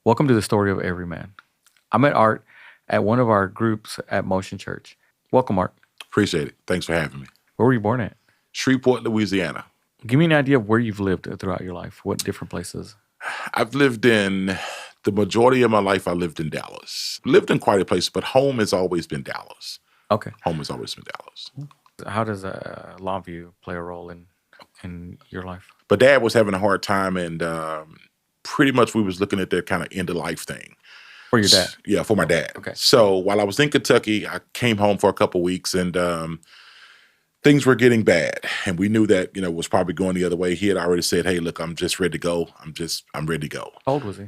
Welcome to the story of every man. I met Art at one of our groups at Motion Church. Welcome, Art. Appreciate it. Thanks for having me. Where were you born at? Shreveport, Louisiana. Give me an idea of where you've lived throughout your life. What different places? I've lived in, the majority of my life, I lived in Dallas. Lived in quite a place, but home has always been Dallas. Okay. Home has always been Dallas. How does Longview play a role in your life? But Dad was having a hard time, and pretty much we was looking at that kind of end-of-life thing. For your dad? Yeah, for my dad. Okay. So while I was in Kentucky, I came home for a couple weeks, and things were getting bad. And we knew that, it was probably going the other way. He had already said, hey, look, I'm just ready to go. I'm ready to go. How old was he?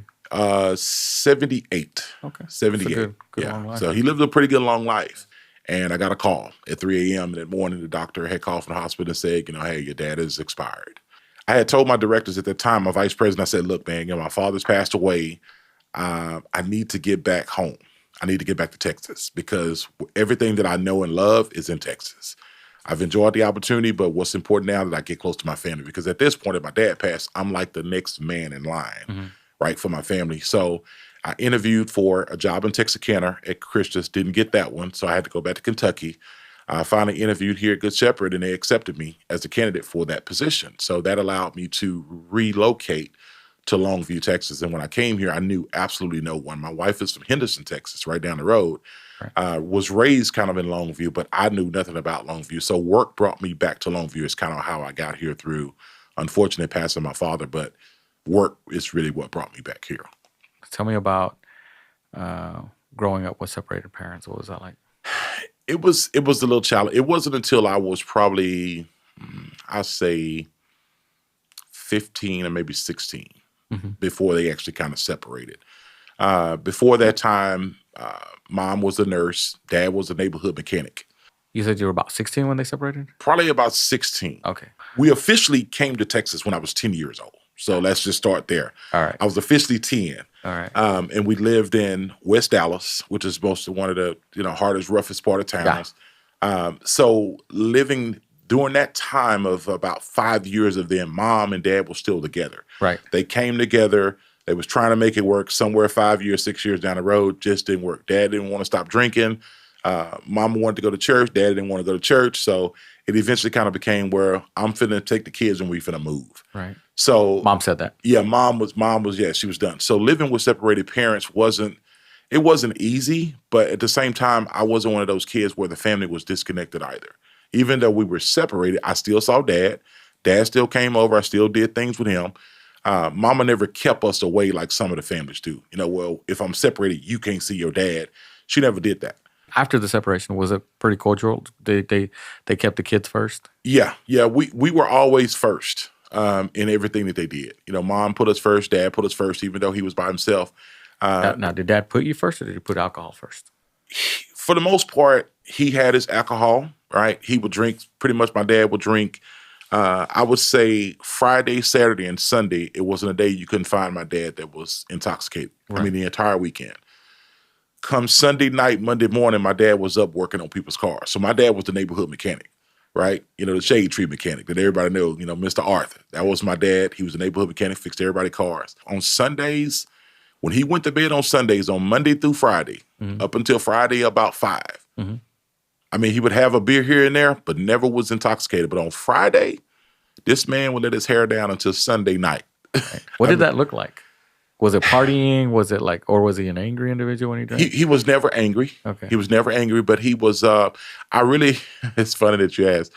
78. Okay. 78. That's a good long life. So he lived a pretty good long life. And I got a call at 3 a.m. that morning. The doctor had called from the hospital and said, hey, your dad is expired. I had told my directors at the time, my vice president, I said, look, man, my father's passed away. I need to get back home. I need to get back to Texas because everything that I know and love is in Texas. I've enjoyed the opportunity, but what's important now that I get close to my family, because at this point, if my dad passed, I'm like the next man in line, right, for my family. So I interviewed for a job in Texarkana at Christus, didn't get that one, so I had to go back to Kentucky. I finally interviewed here at Good Shepherd, and they accepted me as a candidate for that position. So that allowed me to relocate to Longview, Texas. And when I came here, I knew absolutely no one. My wife is from Henderson, Texas, right down the road. Right. Was raised kind of in Longview, but I knew nothing about Longview. So work brought me back to Longview. It's kind of how I got here through, unfortunately, passing my father, but work is really what brought me back here. Tell me about growing up with separated parents. What was that like? It was a little challenge. It wasn't until I was probably, I'd say 15 or maybe 16 before they actually kind of separated. Before that time, mom was a nurse. Dad was a neighborhood mechanic. You said you were about 16 when they separated? Probably about 16. Okay. We officially came to Texas when I was 10 years old. So let's just start there. All right. I was officially 10. All right. And we lived in West Dallas, which is most of one of the hardest, roughest part of towns. Yeah. So living during that time of about 5 years of them, mom and dad were still together. Right. They came together. They was trying to make it work. Somewhere 5 years, 6 years down the road, just didn't work. Dad didn't want to stop drinking. Mama wanted to go to church. Dad didn't want to go to church. So it eventually kind of became where I'm finna take the kids and we finna move. Right. So mom said that. Yeah, mom was, she was done. So living with separated parents wasn't easy, but at the same time, I wasn't one of those kids where the family was disconnected either. Even though we were separated, I still saw dad. Dad still came over. I still did things with him. Mama never kept us away like some of the families do. Well, if I'm separated, you can't see your dad. She never did that. After the separation, was it pretty cordial? They kept the kids first? Yeah. We were always first in everything that they did. Mom put us first, dad put us first, even though he was by himself. Now, did dad put you first or did he put alcohol first? For the most part, he had his alcohol, right? He would drink, pretty much my dad would drink. I would say Friday, Saturday, and Sunday, it wasn't a day you couldn't find my dad that was intoxicated. Right. I mean, the entire weekend. Come Sunday night, Monday morning, my dad was up working on people's cars. So my dad was the neighborhood mechanic, right? The shade tree mechanic that everybody knew, Mr. Arthur. That was my dad. He was a neighborhood mechanic, fixed everybody's cars. On Sundays, when he went to bed on Sundays, on Monday through Friday, up until Friday about 5, I mean, he would have a beer here and there, but never was intoxicated. But on Friday, this man would let his hair down until Sunday night. Right. What did that look like? Was it partying? Was it or was he an angry individual when he drank? He was never angry. Okay. He was never angry, but he was, it's funny that you asked.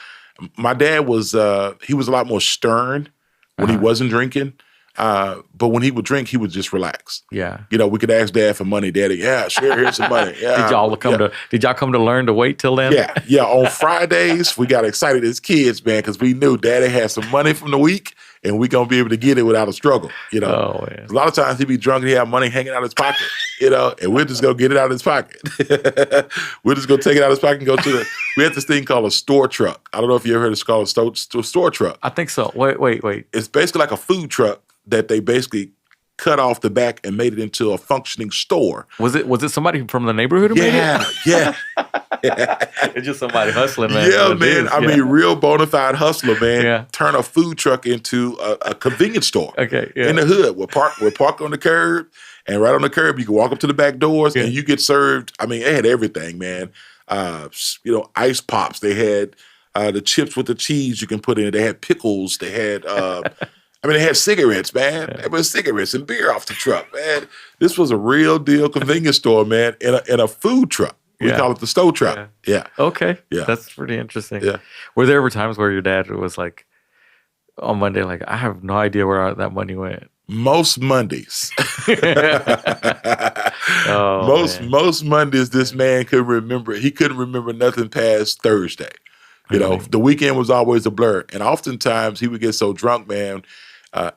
My dad was, he was a lot more stern when he wasn't drinking. But when he would drink, he would just relax. Yeah. We could ask dad for money. Daddy, yeah, sure, here's some money. Yeah. Did y'all come to learn to wait till then? Yeah. On Fridays, we got excited as kids, man, because we knew daddy had some money from the week and we gonna be able to get it without a struggle. Oh, man. A lot of times he'd be drunk and he had money hanging out of his pocket, and we're just gonna get it out of his pocket. We're just gonna take it out of his pocket and go to we had this thing called a store truck. I don't know if you ever heard it's called a store truck. I think so. Wait. It's basically like a food truck that they basically cut off the back and made it into a functioning store. Was it somebody from the neighborhood who made it? Yeah. It's just somebody hustling, man. Yeah, man. I mean, real bona fide hustler, man. Yeah. Turn a food truck into a convenience store. Okay, yeah. In the hood. We'll park on the curb, And right on the curb, you can walk up to the back doors Yeah. and you get served. I mean, it had everything, man. Ice pops. They had the chips with the cheese you can put in it. They had pickles. They had, they had cigarettes, man. There was cigarettes and beer off the truck, man. This was a real deal convenience store, man, in a food truck. We call it the stove truck. Yeah. Okay. Yeah. That's pretty interesting. Yeah. Were there ever times where your dad was like, on Monday, like, I have no idea where that money went? Most Mondays. Man. Most Mondays, this man could remember. He couldn't remember nothing past Thursday. The weekend was always a blur. And oftentimes he would get so drunk, man.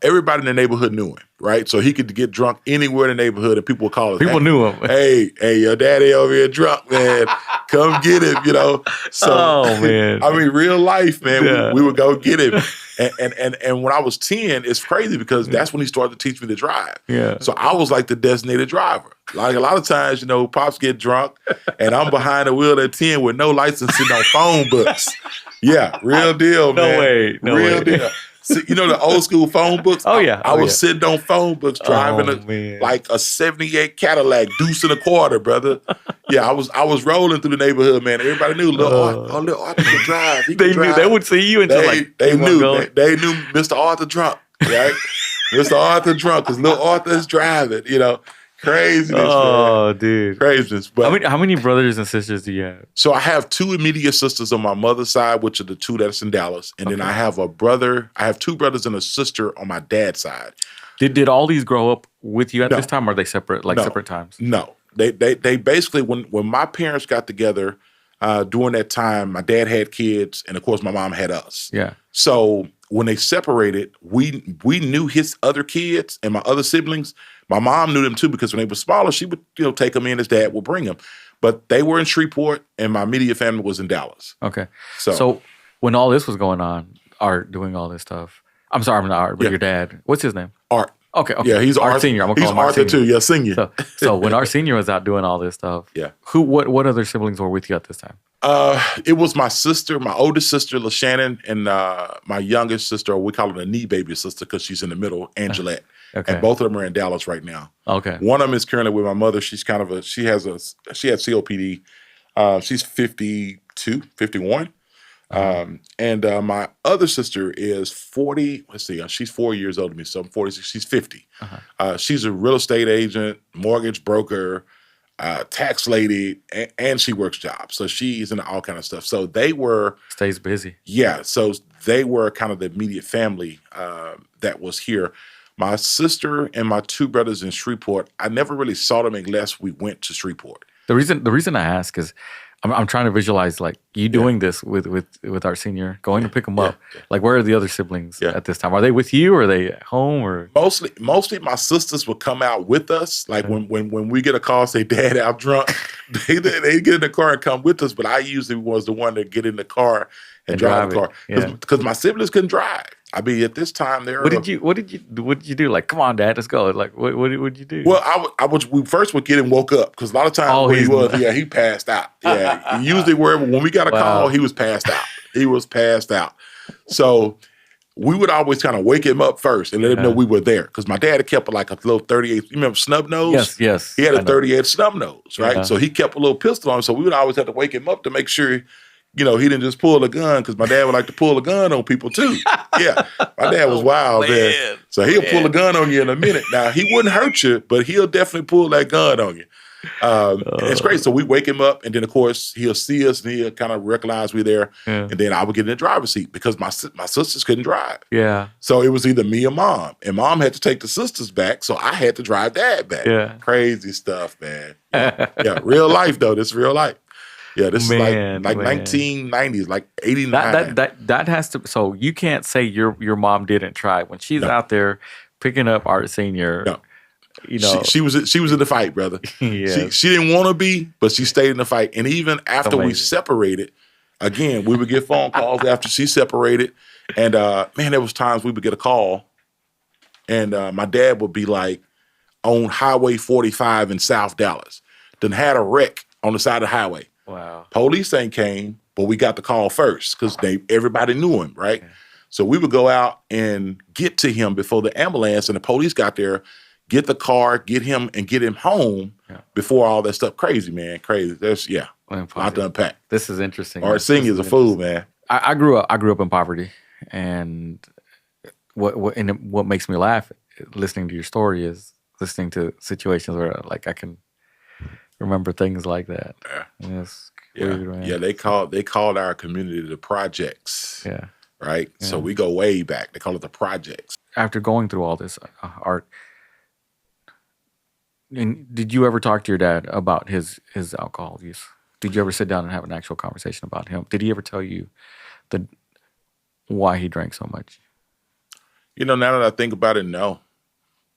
Everybody in the neighborhood knew him, right? So he could get drunk anywhere in the neighborhood and people would call us. People knew him. Hey, your daddy over here drunk, man. Come get him, So, man. I mean, real life, man. Yeah. We would go get him. And when I was 10, it's crazy because that's when he started to teach me to drive. Yeah. So I was like the designated driver. Like a lot of times, pops get drunk and I'm behind the wheel at 10 with no license and no phone books. Yeah, real deal, man. No real way. deal. See, the old school phone books? Oh, yeah. I was sitting on phone books driving a 78 Cadillac, deuce and a quarter, brother. Yeah, I was rolling through the neighborhood, man. Everybody knew little Arthur can drive. He can drive. They would see you until they knew Mr. Arthur drunk, right? Mr. Arthur drunk because little Arthur is driving, Craziness, man. Dude. Craziness. But how many brothers and sisters do you have? So I have two immediate sisters on my mother's side, which are the two that's in Dallas. And then I have a brother. I have two brothers and a sister on my dad's side. Did all these grow up with you at this time, or are they separate, separate times? No. They basically, when my parents got together during that time, my dad had kids, and of course my mom had us. Yeah. So when they separated, we knew his other kids and my other siblings. My mom knew them too because when they were smaller, she would take them in. His dad would bring them, but they were in Shreveport, and my immediate family was in Dallas. Okay. So when all this was going on, Art doing all this stuff. I'm sorry, I'm not Art, but your dad. What's his name? Art. Okay. Yeah, he's Art Senior. I'm gonna call him Art Arthur Senior. too. Yeah, Senior. So when Art Senior was out doing all this stuff, what other siblings were with you at this time? It was my sister, my oldest sister, LaShannon, and my youngest sister, or we call her the knee baby sister because she's in the middle, Angelette. Okay. And both of them are in Dallas right now. Okay. One of them is currently with my mother. She's kind of she had COPD. She's 52, 51. And my other sister is 40. Let's see, she's 4 years older than me, so I'm 46. She's 50. She's a real estate agent, mortgage broker, tax lady, and she works jobs. So she's into all kind of stuff. So they were stays busy. Yeah. So they were kind of the immediate family that was here. My sister and my two brothers in Shreveport, I never really saw them unless we went to Shreveport. The reason I ask is I'm trying to visualize like you doing this with our senior, going to pick them up. Like, where are the other siblings at this time? Are they with you, or are they at home, or mostly my sisters would come out with us. Like when we get a call, say Dad out drunk, they get in the car and come with us. But I usually was the one to get in the car and drive the car because my siblings couldn't drive. I mean, at this time, what did you do? Like, come on, Dad, let's go. Like, what did you do? Well, we first would get him woke up because a lot of times he passed out. Yeah, usually when we got a call, he was passed out. He was passed out. So we would always kind of wake him up first and let him know we were there because my dad had kept like a little 38. You remember snub nose? Yes. He had a 38 snub nose, right? So he kept a little pistol on him. So we would always have to wake him up to make sure. He didn't just pull a gun because my dad would like to pull a gun on people too. Yeah, my dad was wild, man. So he'll pull a gun on you in a minute. Now, he wouldn't hurt you, but he'll definitely pull that gun on you. And it's great. So we wake him up, and then, of course, he'll see us, and he'll kind of recognize we're there. And then I would get in the driver's seat because my sisters couldn't drive. Yeah. So it was either me or Mom. And Mom had to take the sisters back, so I had to drive Dad back. Yeah. Crazy stuff, man. Yeah, real life, though. This is real life. Yeah, this is like 1990s, like 89. That has to. So you can't say your mom didn't try when she's out there picking up Art Senior. No, she was in the fight, brother. Yeah. She didn't want to be, but she stayed in the fight. And even after we separated, again, we would get phone calls after she separated. And there was times we would get a call, and my dad would be like on Highway 45 in South Dallas. Then had a wreck on the side of the highway. Wow. Police ain't came, but we got the call first because everybody knew him, right? Okay. So we would go out and get to him before the ambulance and the police got there, get the car, get him home before all that stuff. Crazy, man. Crazy. There's a lot to unpack. This is interesting. Art Senior is a fool, man. I grew up in poverty, and what makes me laugh listening to your story is listening to situations where like I can remember things like that. Weird, man. Yeah, they called our community the projects. Yeah. Right? Yeah. So we go way back. They call it the projects. After going through all this, Art, and did you ever talk to your dad about his alcohol use? Did you ever sit down and have an actual conversation about him? Did he ever tell you why he drank so much? Now that I think about it, no.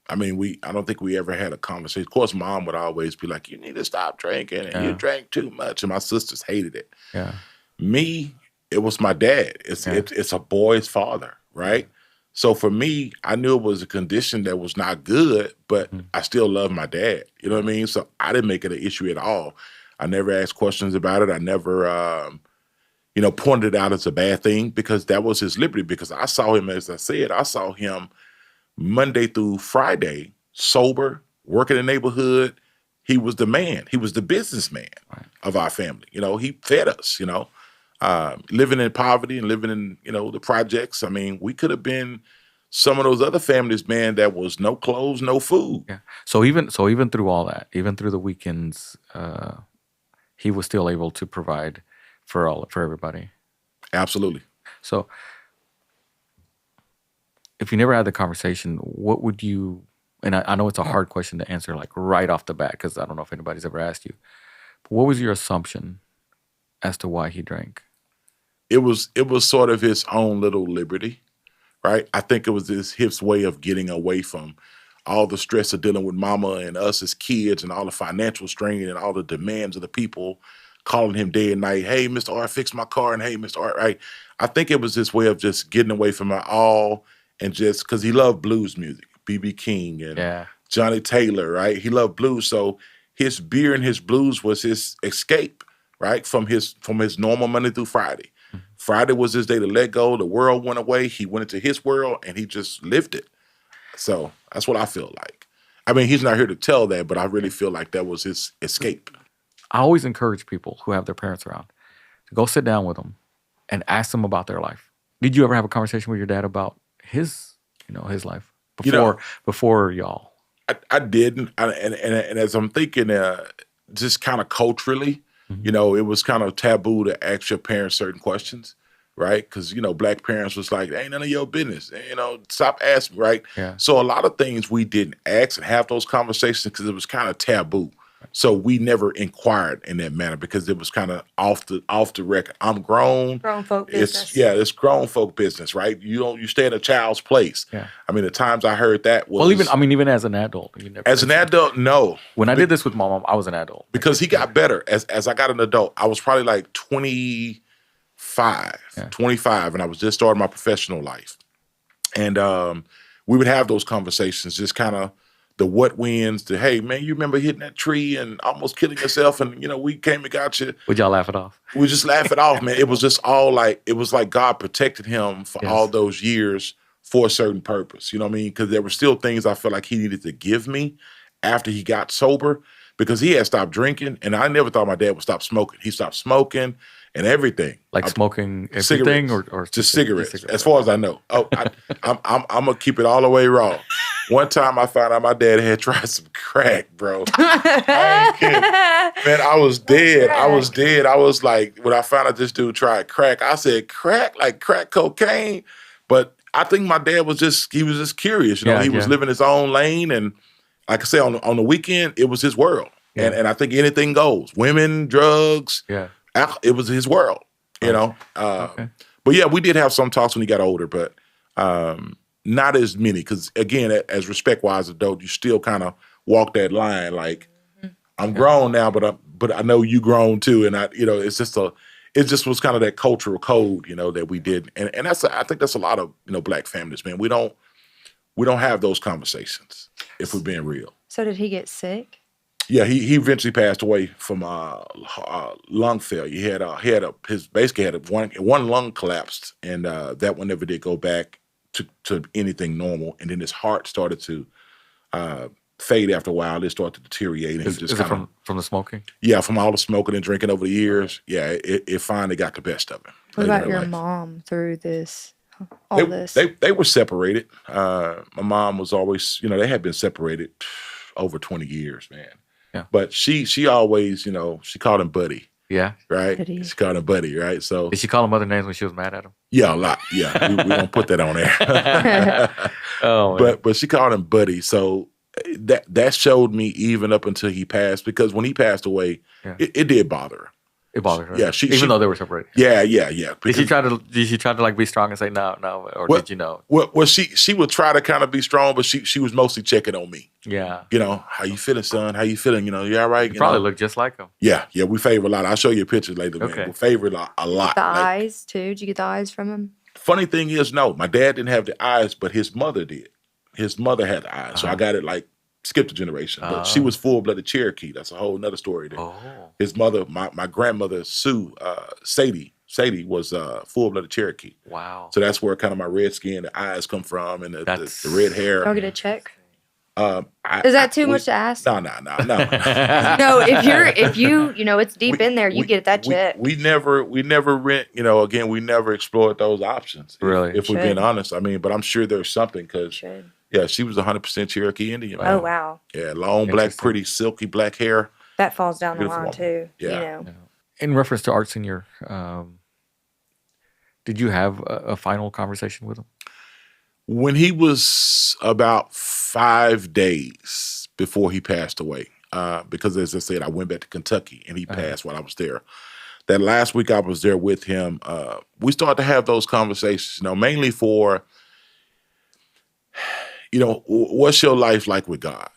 I mean, I don't think we ever had a conversation. Of course, Mom would always be like, you need to stop drinking, and you drank too much. And my sisters hated it. Yeah. Me, it was my dad. It's a boy's father, right? So for me, I knew it was a condition that was not good, but I still love my dad. You know what I mean? So I didn't make it an issue at all. I never asked questions about it. I never, pointed it out as a bad thing, because that was his liberty. Because I saw him, as I said, Monday through Friday, sober, working in the neighborhood. He was the man. He was the businessman of our family. He fed us, living in poverty and living in, the projects. I mean, we could have been some of those other families, man, that was no clothes, no food. Yeah. So even through all that, even through the weekends, he was still able to provide for everybody. Absolutely. So if you never had the conversation, what would you, and I know it's a hard question to answer like right off the bat, because I don't know if anybody's ever asked you, but what was your assumption as to why he drank? It was sort of his own little liberty, right? I think it was his way of getting away from all the stress of dealing with mama and us as kids and all the financial strain and all the demands of the people calling him day and night. Hey, Mr. Art, fix my car. And hey, Mr. Art, right? I think it was his way of just getting away from it all, and just because he loved blues music, B.B. King and Johnny Taylor, right? He loved blues. So his beer and his blues was his escape, right? From his normal Monday through Friday. Mm-hmm. Friday was his day to let go. The world went away. He went into his world and he just lived it. So that's what I feel like. I mean, he's not here to tell that, but I really feel like that was his escape. I always encourage people who have their parents around to go sit down with them and ask them about their life. Did you ever have a conversation with your dad about his life before y'all? I didn't. And as I'm thinking, just kind of culturally, it was kind of taboo to ask your parents certain questions, right? Because, Black parents was like, ain't none of your business. Stop asking, right? Yeah. So a lot of things we didn't ask and have those conversations because it was kind of taboo. So we never inquired in that manner because it was kind of off the record. I'm grown. Grown folk business. It's grown folk business, right? You stay in a child's place. Yeah. I mean, the times I heard that was even as an adult. As an adult, no. When I did this with my mom, I was an adult. Because he got better as I got an adult. I was probably like 25, and I was just starting my professional life. And we would have those conversations, just kind of the what wins, the, hey, man, you remember hitting that tree and almost killing yourself and, we came and got you. Would y'all laugh it off? We just laugh it off, man. It was just all like, it was like God protected him for all those years for a certain purpose. You know what I mean? Because there were still things I felt like he needed to give me after he got sober, because he had stopped drinking. And I never thought my dad would stop smoking. He stopped smoking and everything. Like smoking everything or just cigarettes, as far as I know. Oh, I'm going to keep it all the way raw. One time I found out my dad had tried some crack, bro. I ain't kidding. Man, I was dead. I was like, when I found out this dude tried crack, I said, crack? Like crack cocaine? But I think my dad was just curious. He was living his own lane. And like I say, on the weekend, it was his world. Yeah. And I think anything goes. Women, drugs. Yeah. It was his world, But yeah, we did have some talks when he got older, but not as many, because again, as respect-wise adult, you still kind of walk that line. Like, I'm grown now, but I know you grown too, and it just was kind of that cultural code, that we did, and I think that's a lot of Black families, man. We don't have those conversations if we're being real. So did he get sick? Yeah, he eventually passed away from lung failure. He had one lung collapsed, and that one never did go back to anything normal. And then his heart started to fade after a while. It started to deteriorate. And he just Is it from the smoking? Yeah, from all the smoking and drinking over the years. Yeah, it finally got the best of him. What later about in your life. mom through this, all this? They were separated. My mom was always, they had been separated over 20 years, man. Yeah. But she always, she called him Buddy, Yeah. right? Buddy. She called him Buddy, right? So Did she call him other names when she was mad at him? yeah, a lot. Yeah, we won't put that on there. Oh, man. But she called him Buddy. So that showed me even up until he passed, because when he passed away, Yeah. it did bother her. It bothered her. Yeah, even though they were separated. Yeah. Did she try to like be strong and say no, or Well, did you know? Well, she would try to kind of be strong, but she was mostly checking on me. Yeah. How you feeling, son? How you feeling? You all right? You probably look just like him. Yeah, we favor a lot. I'll show you a picture later, man. Okay. We favor a lot. The Like, eyes too. Did you get the eyes from him? funny thing is, no, my dad didn't have the eyes, but his mother did. His mother had the eyes, so I got it like skipped a generation. But she was full-blooded Cherokee. That's a whole nother story there. Oh. His mother, my grandmother, Sue, Sadie was full-blooded Cherokee. Wow. So that's where kind of my red skin, the eyes come from, and the red hair. Y'all get a check? Is that too much to ask? No. No, if you it's deep in there, you get that check. We never rent, again, we never explored those options. Really? If we're being honest. I mean, but I'm sure there's something, because Should. yeah, she was 100% Cherokee Indian. Oh wow. Yeah, long black, pretty, silky black hair. That falls down the Beautiful line woman. too. Yeah. In reference to Art Senior, did you have a final conversation with him? When he was about 5 days before he passed away, because as I said, I went back to Kentucky and he passed while I was there. That last week I was there with him, we started to have those conversations, mainly for, what's your life like with God?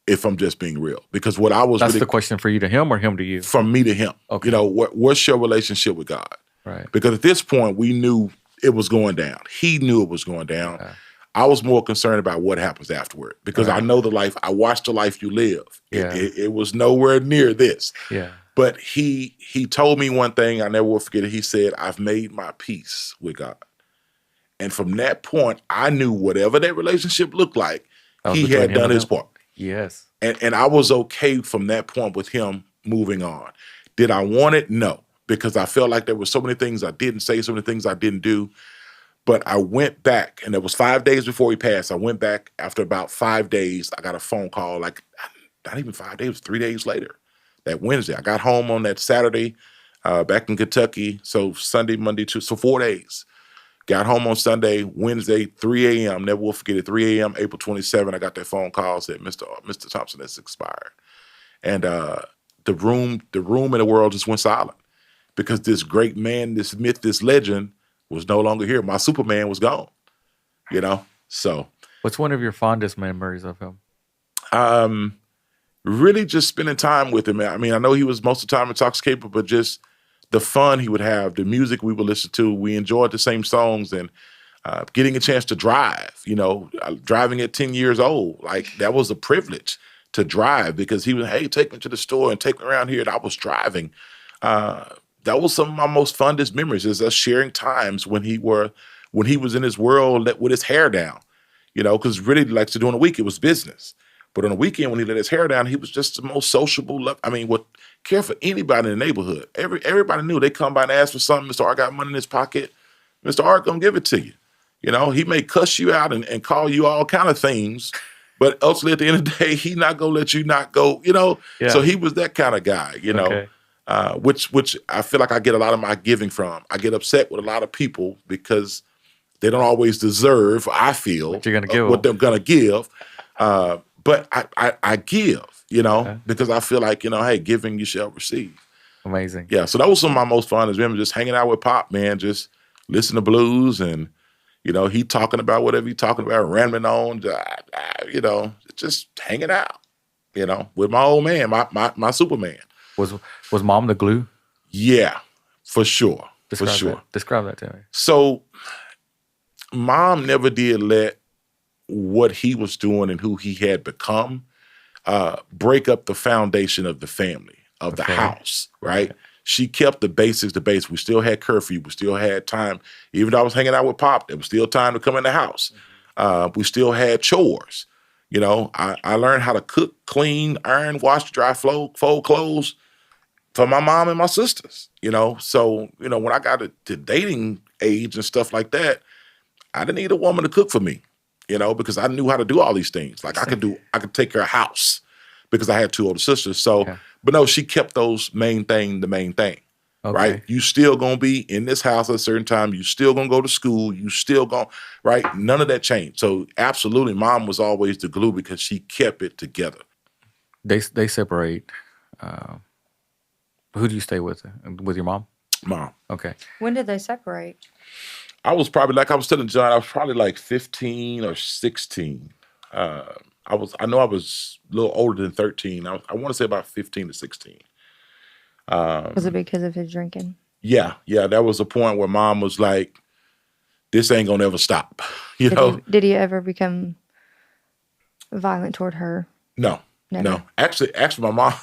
If I'm just being real, because what I was That's really, the question for you to him or him to you? from me to him. Okay. What's your relationship with God? Right. Because at this point we knew it was going down. He knew it was going down. Okay. I was more concerned about what happens afterward, because I know the life. I watched the life you live. Yeah. It was nowhere near this. Yeah. But he told me one thing I never will forget it. He said, "I've made my peace with God," and from that point, I knew whatever that relationship looked like, he had done his part. Yes. And I was okay from that point with him moving on. Did I want it? No, because I felt like there were so many things I didn't say, so many things I didn't do. But I went back, and it was 5 days before he passed. I went back after about 5 days. I got a phone call, like not even 5 days, it was 3 days later, that Wednesday. I got home on that Saturday back in Kentucky. So Sunday, Monday, Tuesday, so 4 days. Got home on Sunday, Wednesday, 3 a.m. Never will forget it. 3 a.m., April 27. I got that phone call, said, Mr. Thompson has expired. And the room in the world just went silent, because this great man, this myth, this legend was no longer here. My Superman was gone, So What's one of your fondest memories of him? Really just spending time with him. I mean, I know he was most of the time intoxicated, but just the fun he would have, the music we would listen to. We enjoyed the same songs, and getting a chance to drive, driving at 10 years old. Like, that was a privilege to drive, because he was, hey, take me to the store and take me around here. And I was driving. That was some of my most fondest memories, is us sharing times when he was in his world with his hair down, because really, like, to do on the week, it was business. But on the weekend, when he let his hair down, he was just the most sociable. I mean, would care for anybody in the neighborhood. Everybody knew. They come by and ask for something. Mr. Art got money in his pocket. Mr. Art gonna give it to you. He may cuss you out and call you all kind of things, but ultimately at the end of the day, he not gonna let you not go. Yeah. So he was that kind of guy. Okay. Which I feel like I get a lot of my giving from. I get upset with a lot of people because they don't always deserve, I feel, What you're gonna give what them. they're gonna give. But I give, because I feel like, hey, giving you shall receive. Amazing. Yeah, so that was some of my most fondest memories, just hanging out with Pop, man, just listen to blues, and, he talking about whatever he talking about, rambling on, just hanging out, with my old man, my Superman. Was mom the glue? Yeah, for sure. Describe for sure. That. Describe that to me. So mom never did let what he was doing and who he had become break up the foundation of the family, of the house, right? Okay. She kept the basics. We still had curfew. We still had time. Even though I was hanging out with Pop, there was still time to come in the house. We still had chores. You know, I learned how to cook, clean, iron, wash, dry, fold clothes for my mom and my sisters, you know. So, you know, when I got to dating age and stuff like that, I didn't need a woman to cook for me, you know, because I knew how to do all these things. Like I could take care of house because I had 2 older sisters. So, Okay. but no, she kept those the main thing. Right? Okay. You still gonna be in this house at a certain time. You still gonna go to school. You still gonna, right? None of that changed. So absolutely, mom was always the glue because she kept it together. They separate. Who do you stay with? With your mom? Mom. Okay. When did they separate? I was probably, like I was telling John, I was probably like 15 or 16. I know I was a little older than 13. I want to say about 15 to 16. Was it because of his drinking? Yeah. That was a point where mom was like, this ain't gonna ever stop. You know? Did he ever become violent toward her? No. Never. No. Actually, my mom.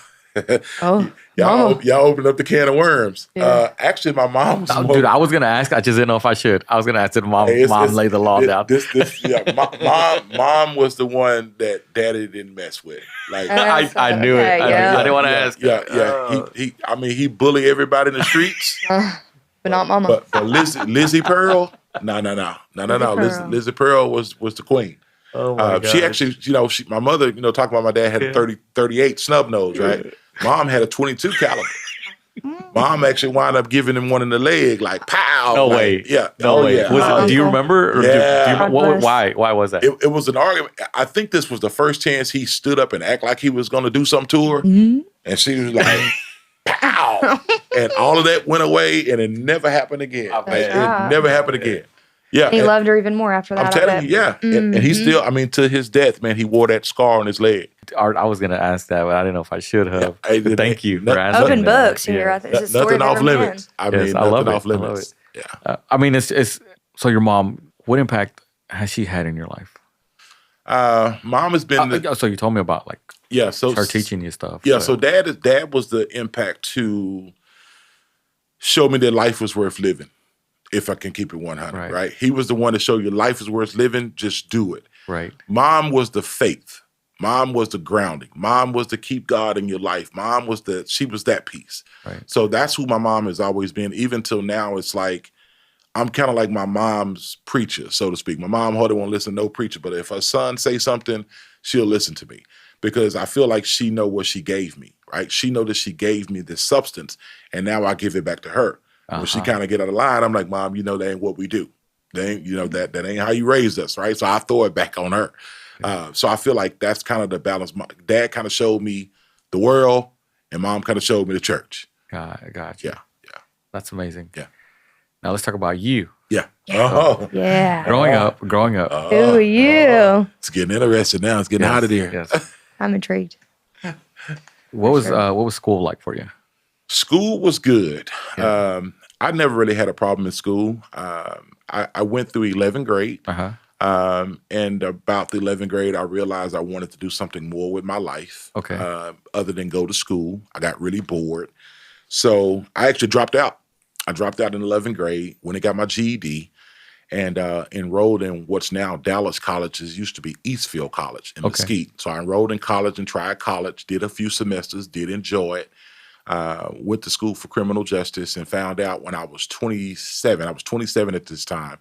Oh, y'all opened up the can of worms. Yeah. Actually, my mom was Dude, I was gonna ask. I just didn't know if I should. I was gonna ask, did mom lay the law down? Mom was the one that daddy didn't mess with. Like I knew it. I didn't want to ask. Yeah. He bullied everybody in the streets. but not mama. But Lizzie Pearl, no. Lizzie Pearl was the queen. Oh my God. She actually, you know, my mother, you know, talking about my dad had a 38 snub nose, right? Mom had a 22 caliber. Mom actually wound up giving him one in the leg, like pow. No like, way. Yeah. No way. Yeah. Do you remember? Or Yeah. Why was that? It was an argument. I think this was the first chance he stood up and act like he was going to do something to her. Mm-hmm. And she was like, pow. And all of that went away and it never happened again. It never happened again. Yeah. He loved her even more after that. I'm telling you, yeah. Mm-hmm. And he still, I mean, to his death, man, he wore that scar on his leg. Art, I was going to ask that, but I didn't know if I should have. Yeah. Thank you for asking. Open that. books here. I think it's a Nothing story off of every limits. man. I mean, Yes, I love nothing it. off limits. I love it. Yeah. I mean, it's so your mom. What impact has she had in your life? Mom has been. So you told me about like So her teaching you stuff. Yeah. So dad was the impact to show me that life was worth living. If I can keep it 100, right? He was the one to show you life is worth living. Just do it. Right. Mom was the faith. Mom was the grounding. Mom was to keep God in your life. She was that piece. Right. So that's who my mom has always been. Even till now, it's like, I'm kind of like my mom's preacher, so to speak. My mom hardly won't listen to no preacher, but if her son say something, she'll listen to me because I feel like she know what she gave me, right? She know that she gave me this substance and now I give it back to her. When she kind of get out of line, I'm like, Mom, you know, that ain't what we do. They ain't, you know, that ain't how you raised us, right? So I throw it back on her. So I feel like that's kind of the balance. My dad kind of showed me the world and mom kind of showed me the church. Gotcha. Yeah. That's amazing. Yeah. Now let's talk about you. Yeah. Yeah. Growing up. Who are you? It's getting interesting now. It's getting hot in here. Yes. I'm intrigued. What was school like for you? School was good. Yeah. I never really had a problem in school. I went through 11th grade. And about the 11th grade, I realized I wanted to do something more with my life. Okay. Other than go to school. I got really bored. So I actually dropped out. I dropped out in 11th grade when I got my GED and enrolled in what's now Dallas College. It used to be Eastfield College in Mesquite. So I enrolled in college and tried college, did a few semesters, did enjoy it. Went to school for criminal justice and found out when I was 27, I was 27 at this time,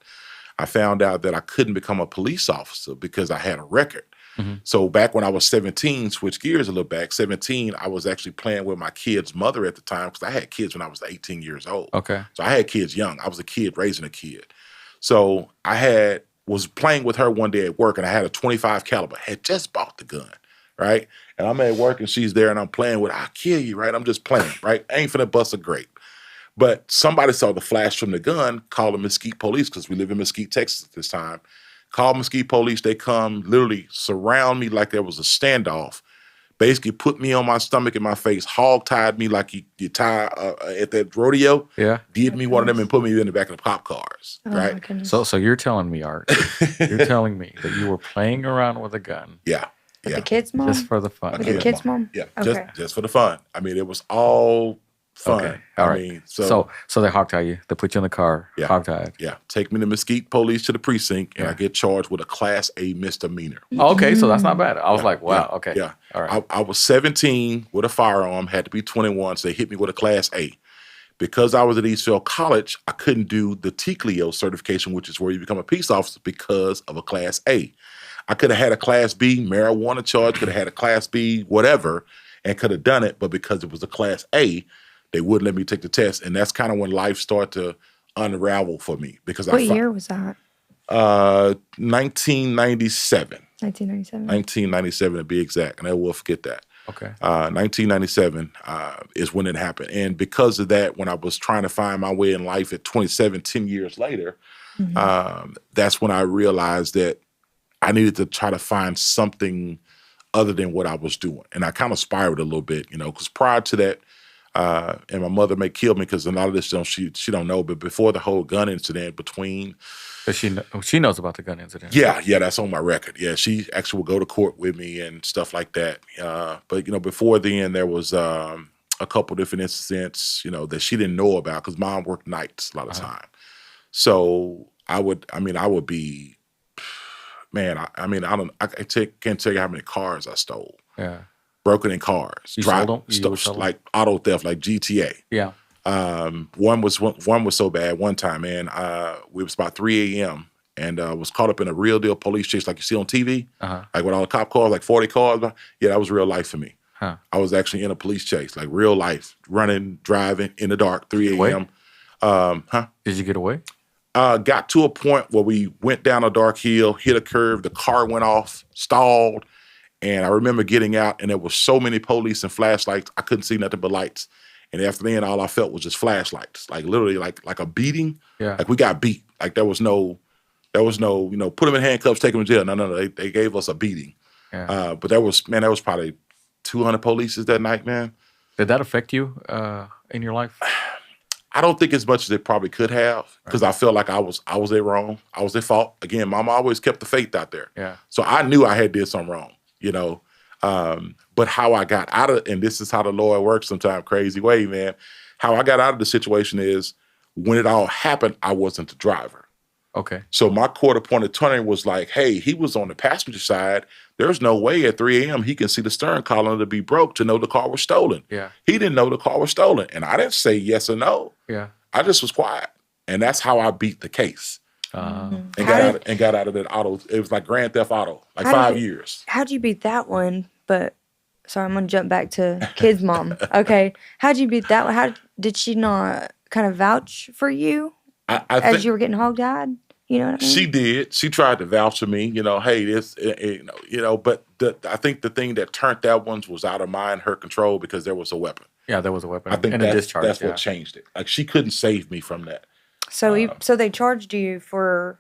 I found out that I couldn't become a police officer because I had a record. Mm-hmm. So back when I was 17, switch gears a little back, 17, I was actually playing with my kid's mother at the time because I had kids when I was 18 years old. Okay. So I had kids young. I was a kid raising a kid. So I was playing with her one day at work and I had a 25 caliber, had just bought the gun. Right. And I'm at work and she's there and I'm playing with, I'll kill you. Right. I'm just playing. Right. I ain't finna bust a grape. But somebody saw the flash from the gun, called the Mesquite police because we live in Mesquite, Texas at this time. Called Mesquite police. They come literally surround me like there was a standoff. Basically put me on my stomach and my face, hog-tied me like you tie at that rodeo. Yeah. Did me one of them and put me in the back of the cop cars. Right. So you're telling me, Art, you're telling me that you were playing around with a gun. Yeah. With the kids' mom? Just for the fun. With the kids' mom? Yeah, okay. just for the fun. I mean, it was all fun. Okay. All right. So they hogtie you. They put you in the car. Yeah. Hogtied. Yeah, take me to Mesquite Police to the precinct, and I Yeah. get charged with a Class A misdemeanor. Okay, so that's not bad. I was like, wow. Yeah, Okay. yeah. All right. I was 17 with a firearm, had to be 21, so they hit me with a Class A. Because I was at Eastville College, I couldn't do the TCLEO certification, which is where you become a peace officer, because of a Class A. I could have had a Class B marijuana charge, could have had a Class B whatever, and could have done it, but because it was a Class A, they wouldn't let me take the test, and that's kind of when life started to unravel for me. Because What year was that? 1997. 1997. 1997 to be exact, and I will forget that. Okay. 1997 is when it happened. And because of that, when I was trying to find my way in life at 27, 10 years later, that's when I realized that I needed to try to find something other than what I was doing. And I kind of spiraled a little bit, because prior to that, and my mother may kill me because a lot of this she don't know, but before the whole gun incident between... But she knows about the gun incident. Yeah, that's on my record. Yeah, she actually would go to court with me and stuff like that. But before then, there was a couple different incidents, that she didn't know about because mom worked nights a lot of time. So I would be, man. I can't tell you how many cars I stole. Yeah. Broken in cars, You sold them? You sold them? like auto theft, like GTA. Yeah. One was so bad one time, man. It was about 3 a.m. and was caught up in a real deal police chase like you see on TV, like with all the cop cars, like 40 cars. Yeah, that was real life for me. Huh. I was actually in a police chase, like real life, running, driving in the dark, 3 a.m. Did you get away? Got to a point where we went down a dark hill, hit a curve, the car went off, stalled, and I remember getting out, and there was so many police and flashlights, I couldn't see nothing but lights. And after then, all I felt was just flashlights, like literally like a beating. Yeah. Like we got beat. Like there was no, put them in handcuffs, take them to jail. No. They gave us a beating. Yeah. But that was probably 200 police that night, man. Did that affect you in your life? I don't think as much as it probably could have, because I felt like I was at wrong. I was at fault. Again, mama always kept the faith out there. Yeah. So I knew I had did something wrong, but how I got out of, and this is how the Lord works sometimes, crazy way, man. How I got out of the situation is when it all happened, I wasn't the driver. Okay. So my court-appointed attorney was like, hey, he was on the passenger side. There's no way at 3 a.m. he can see the stern column to be broke to know the car was stolen. Yeah. He didn't know the car was stolen. And I didn't say yes or no. Yeah. I just was quiet. And that's how I beat the case. And got out of that auto. It was like Grand Theft Auto, like 5 years. How'd you beat that one? But sorry, I'm gonna jump back to kid's mom. Okay, how'd you beat that one? How did she not kind of vouch for you as you were getting hog-tied? You know what I mean? She did. She tried to vouch for me. Hey, this, But I think the thing that turned that one was out of her control because there was a weapon. Yeah, there was a weapon. I think and a discharge. That's what changed it. Like she couldn't save me from that. So so they charged you for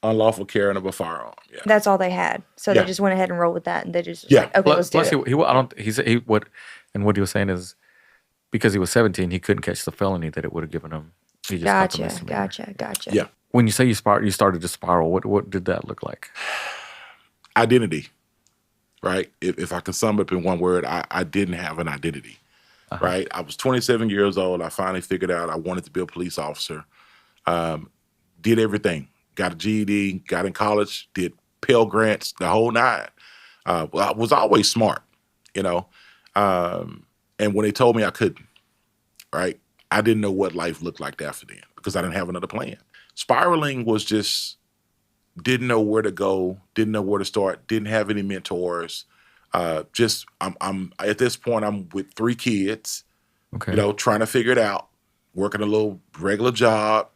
unlawful carrying of a firearm. Yeah, that's all they had. So they just went ahead and rolled with that, and they just like, okay, let's do it. What he was saying is because he was 17, he couldn't catch the felony that it would have given him. He just got the misdemeanor. Gotcha. Yeah. When you say you started to spiral, what did that look like? Identity, right? If I could sum up in one word, I didn't have an identity, right? I was 27 years old. I finally figured out I wanted to be a police officer. Did everything. Got a GED, got in college, did Pell Grants, the whole nine. I was always smart, and when they told me I couldn't, right? I didn't know what life looked like after then because I didn't have another plan. Spiraling was just, didn't know where to go, didn't know where to start, didn't have any mentors. I'm at this point, I'm with 3 kids, Okay. Trying to figure it out, working a little regular job,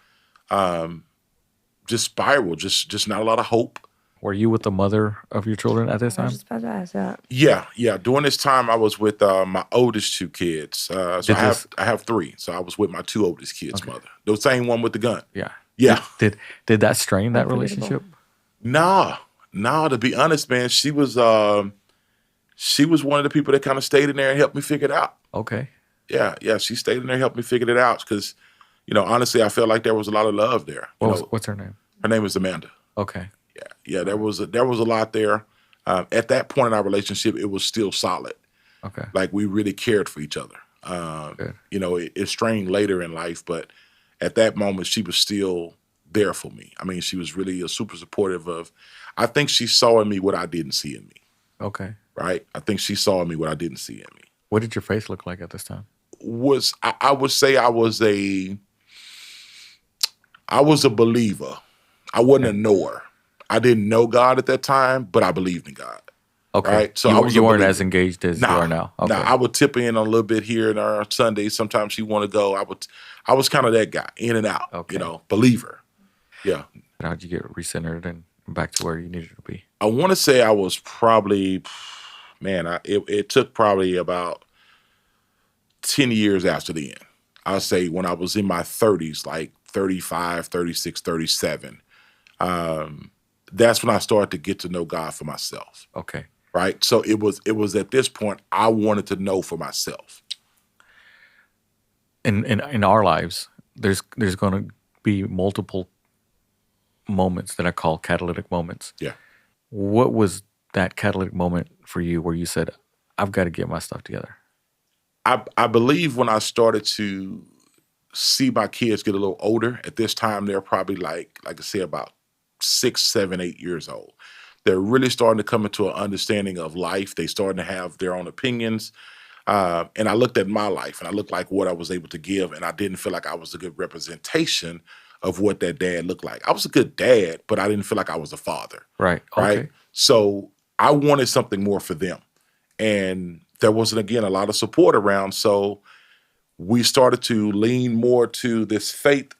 just spiral, just not a lot of hope. Were you with the mother of your children at this I time? was just about to ask that. Yeah. During this time, I was with my oldest 2 kids. So I have 3. So I was with my 2 oldest kids' mother, the same one with the gun. Yeah. Yeah. Did that strain that Unforgettable. relationship? No. To be honest, man, she was one of the people that kind of stayed in there and helped me figure it out. Okay. Yeah. She stayed in there and helped me figure it out because, honestly, I felt like there was a lot of love there. What's her name? Her name is Amanda. Okay. Yeah. There was a lot there. At that point in our relationship, it was still solid. Okay. Like we really cared for each other. You know, it strained later in life, but at that moment, she was still there for me. I mean, she was really super supportive of, I think she saw in me what I didn't see in me. Okay. Right? I think she saw in me what I didn't see in me. What did your face look like at this time? I would say I was a believer. I wasn't a knower. I didn't know God at that time, but I believed in God. Okay. Right? So you weren't as engaged as you are now. Okay. I would tip in a little bit here and there on Sundays. Sometimes she want to go. I was kind of that guy, in and out. Okay. You know, believer. Yeah. How'd you get recentered and back to where you needed to be? I want to say I was probably, man, it took probably about 10 years after the end. I'll say when I was in my 30s, like 35, 36, 37, that's when I started to get to know God for myself. Okay. Right? So it was at this point I wanted to know for myself. In our lives, there's going to be multiple moments that I call catalytic moments. Yeah. What was that catalytic moment for you where you said, I've got to get my stuff together? I believe when I started to see my kids get a little older, at this time they're probably like I say, about 6, 7, 8 years old. They're really starting to come into an understanding of life. They starting to have their own opinions. And I looked at my life and I looked like what I was able to give, and I didn't feel like I was a good representation of what that dad looked like. I was a good dad, but I didn't feel like I was a father. Right. Right. Okay. So I wanted something more for them. And there wasn't, again, a lot of support around. So we started to lean more to this faith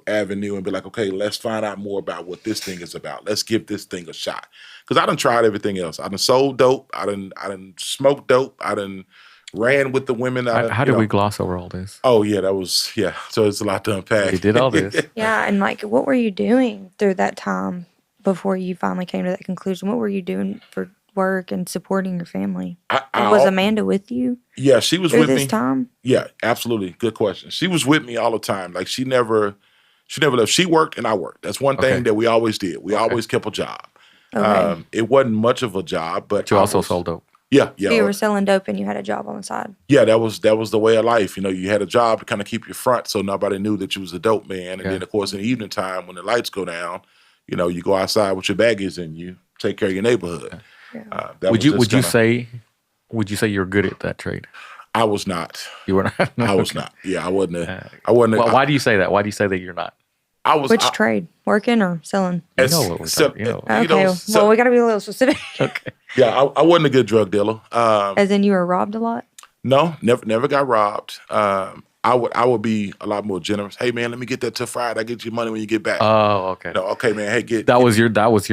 avenue and be like, okay, let's find out more about what this thing is about. Let's give this thing a shot. Because I done tried everything else. I done sold dope. I done smoked dope. I done ran with the women. How did we gloss over all this? Oh, yeah, so it's a lot to unpack. We did all this. Yeah, and like, what were you doing through that time before you finally came to that conclusion? What were you doing for work and supporting your family? Was Amanda with you? Yeah, she was with me. This time? Yeah, absolutely. Good question. She was with me all the time. Like she never left. She worked and I worked. That's one thing that we always did. We always kept a job. Okay. It wasn't much of a job, but you also sold dope. Yeah. So you were selling dope and you had a job on the side. Yeah, that was the way of life. You know, you had a job to kind of keep your front so nobody knew that you was a dope man. And then, of course, in the evening time when the lights go down, you know, you go outside with your baggies and you take care of your neighborhood. Yeah. Would you say you're good at that trade? I was not. You were not? I was not. Yeah, I wasn't. Why do you say that? Why do you say that you're not? Which trade? Working or selling? You know what we're talking, Okay. Well, we got to be a little specific. Okay. Yeah, I wasn't a good drug dealer. As in you were robbed a lot? No, never got robbed. I would be a lot more generous. Hey man, let me get that till Friday. I get you money when you get back. Oh, okay. No, okay, man. Hey, that was your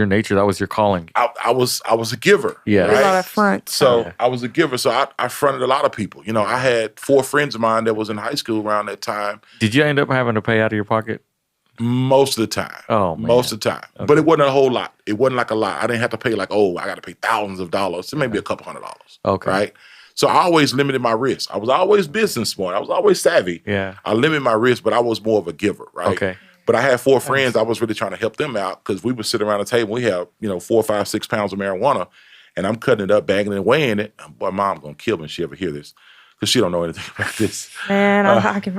nature. That was your calling. I was a giver. Yeah, right? A lot of fronts. So I was a giver. So I fronted a lot of people. You know, I had 4 friends of mine that was in high school around that time. Did you end up having to pay out of your pocket? Most of the time. Oh, man. Most of the time. Okay. But it wasn't a whole lot. It wasn't like a lot. I didn't have to pay like, I got to pay thousands of dollars. So maybe a couple $100. Okay. Right? So I always limited my risk. I was always business smart. I was always savvy. Yeah. I limited my risk, but I was more of a giver, right? Okay. But I had 4 friends. I was really trying to help them out because we would sit around the table. We have, 4, 5, 6 pounds of marijuana, and I'm cutting it up, bagging it, and weighing it. Boy, Mom's gonna kill me if she ever hear this because she don't know anything about this. Man, I got you.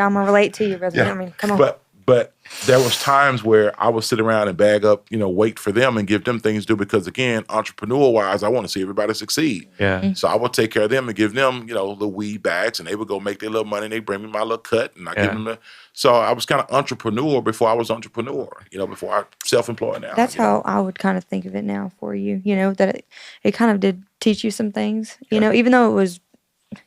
I'm gonna relate to you, brother. Yeah. I mean, come on. But there was times where I would sit around and bag up, weight for them and give them things to do because, again, entrepreneur-wise, I want to see everybody succeed. Yeah. Mm-hmm. So I would take care of them and give them, the weed bags, and they would go make their little money, and they bring me my little cut, and I give them so I was kind of entrepreneur before I was entrepreneur, before I self-employed now. That's how I would kind of think of it now for you, that it kind of did teach you some things, even though it was,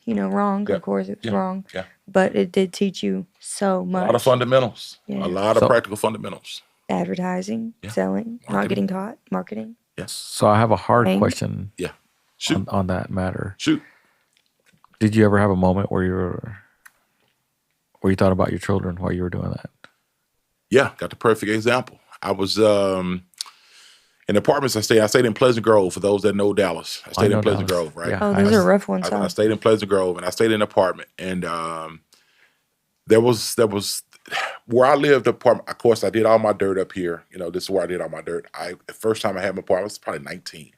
wrong. Of course, it was wrong. Yeah. But it did teach you so much. A lot of fundamentals. Yeah. A lot of practical fundamentals. Advertising, selling, not getting caught, marketing. Yes. So I have a hard question. Yeah. Shoot. On that matter. Shoot. Did you ever have a moment where you thought about your children while you were doing that? Yeah, got the perfect example. I was in apartments I stayed in Pleasant Grove, for those that know Dallas. I stayed in Pleasant Grove, right? Yeah. Oh, those are rough ones. I stayed in Pleasant Grove, and I stayed in an apartment. And there was where I lived, apartment. Of course, I did all my dirt up here. This is where I did all my dirt. The first time I had my apartment, I was probably 19.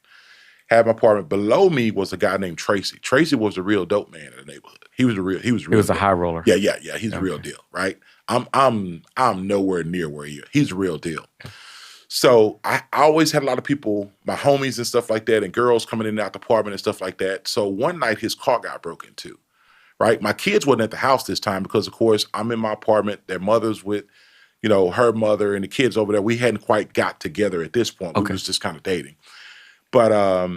had my apartment. Below me was a guy named Tracy. Tracy was a real dope man in the neighborhood. He was a high roller. Yeah. He's a real deal, right? I'm nowhere near where he is. He's a real deal. So I always had a lot of people, my homies and stuff like that, and girls coming in and out the apartment and stuff like that. So one night his car got broken into, right? My kids wasn't at the house this time because, of course, I'm in my apartment. Their mother's with, her mother and the kids over there. We hadn't quite got together at this point. Okay. We was just kind of dating. But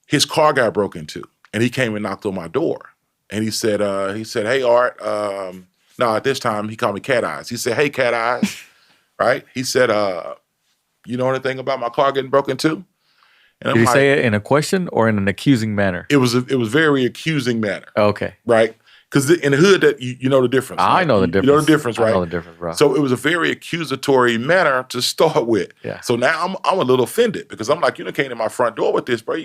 his car got broken into, and he came and knocked on my door. And he said, "Hey, Art." No, at this time he called me Cat Eyes. He said, "Hey, Cat Eyes," right? He said, "You know anything about my car getting broken into?" And Did he say it in a question or in an accusing manner? It was very accusing manner. Okay, right? Because in the hood, that you know the difference. I know the difference. You know the difference, right? I know the difference, bro. So it was a very accusatory manner to start with. Yeah. So now I'm a little offended because I'm like, you came to my front door with this, bro.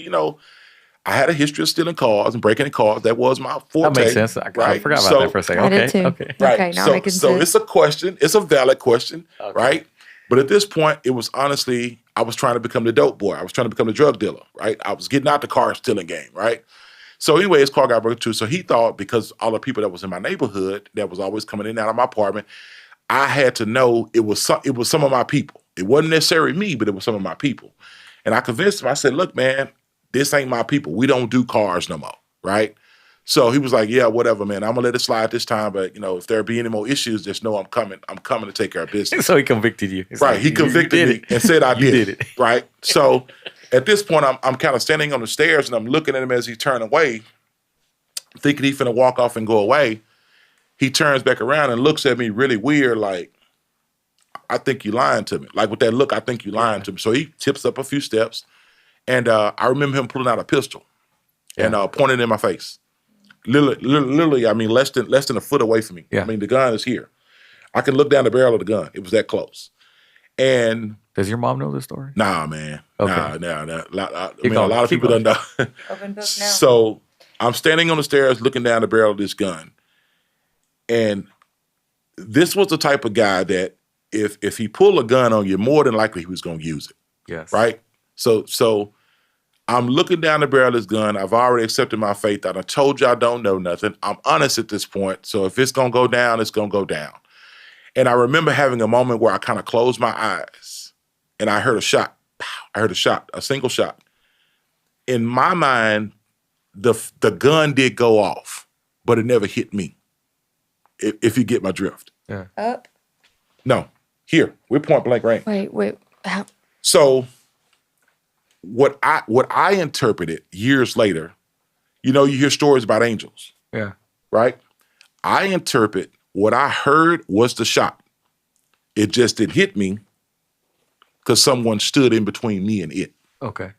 I had a history of stealing cars and breaking in cars. That was my forte. That makes sense. I forgot about that for a second. I did too. Okay. Right. Okay, now making so sense. it's a question. It's a valid question, right? But at this point, it was honestly, I was trying to become the dope boy. I was trying to become the drug dealer, right? I was getting out the car stealing game, right? So anyway, his car got broken too. So he thought because all the people that was in my neighborhood that was always coming in and out of my apartment, I had to know it was some of my people. It wasn't necessarily me, but it was some of my people. And I convinced him. I said, "Look, man, this ain't my people. We don't do cars no more, right?" So he was like, "Yeah, whatever, man. I'm gonna let it slide this time, but if there be any more issues, just know I'm coming. I'm coming to take care of business." So he convicted you, right? He convicted me and said I did it, right? So at this point, I'm kind of standing on the stairs and I'm looking at him as he turned away, thinking he's finna walk off and go away. He turns back around and looks at me really weird, like, "I think you lying to me." Like with that look, "I think you lying to me." So he tips up a few steps, and I remember him pulling out a pistol and pointing it in my face. Literally, I mean, less than a foot away from me. Yeah. I mean, the gun is here. I can look down the barrel of the gun. It was that close. And does your mom know this story? Nah, man. Okay. Nah. A lot of people don't know. Open book now. So I'm standing on the stairs looking down the barrel of this gun. And this was the type of guy that if he pulled a gun on you, more than likely he was going to use it. Yes. Right? So I'm looking down the barrel of this gun. I've already accepted my fate. I done told you I don't know nothing. I'm honest at this point. So if it's going to go down, it's going to go down. And I remember having a moment where I kind of closed my eyes and I heard a shot. I heard a shot, a single shot. In my mind, the gun did go off, but it never hit me, if you get my drift. Yeah. Up? No. Here. We're point blank range. Wait. How? So what I interpreted years later, you hear stories about angels. Yeah. Right? I interpret what I heard was the shot. It just didn't hit me because someone stood in between me and it. Okay.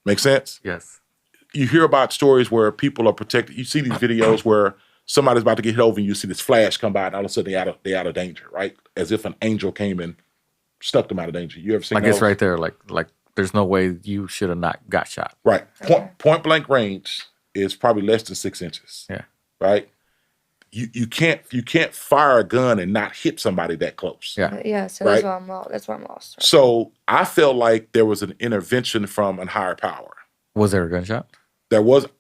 Make sense? Yes. You hear about stories where people are protected. You see these videos where somebody's about to get hit over and you see this flash come by and all of a sudden they're out of danger, right? As if an angel came and stuck them out of danger. You ever seen like those? It's right there. Like there's no way you should have not got shot. Right. Point blank range is probably less than 6 inches. Yeah. Right? You can't fire a gun and not hit somebody that close. Yeah. Yeah, so right? that's why I'm lost. Right? So I felt like there was an intervention from a higher power. Was there a gunshot?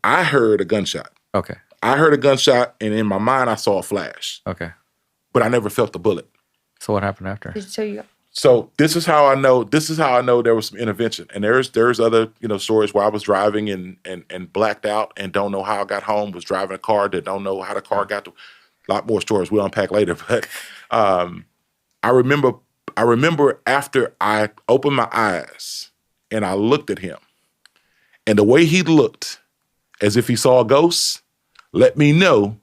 I heard a gunshot. Okay. I heard a gunshot, and in my mind, I saw a flash. Okay. But I never felt the bullet. So what happened after? So this is how I know. This is how I know there was some intervention. And there's other stories where I was driving and blacked out and don't know how I got home. Was driving a car that don't know how the car got to. A lot more stories we'll unpack later. But I remember after I opened my eyes and I looked at him, and the way he looked, as if he saw a ghost, let me know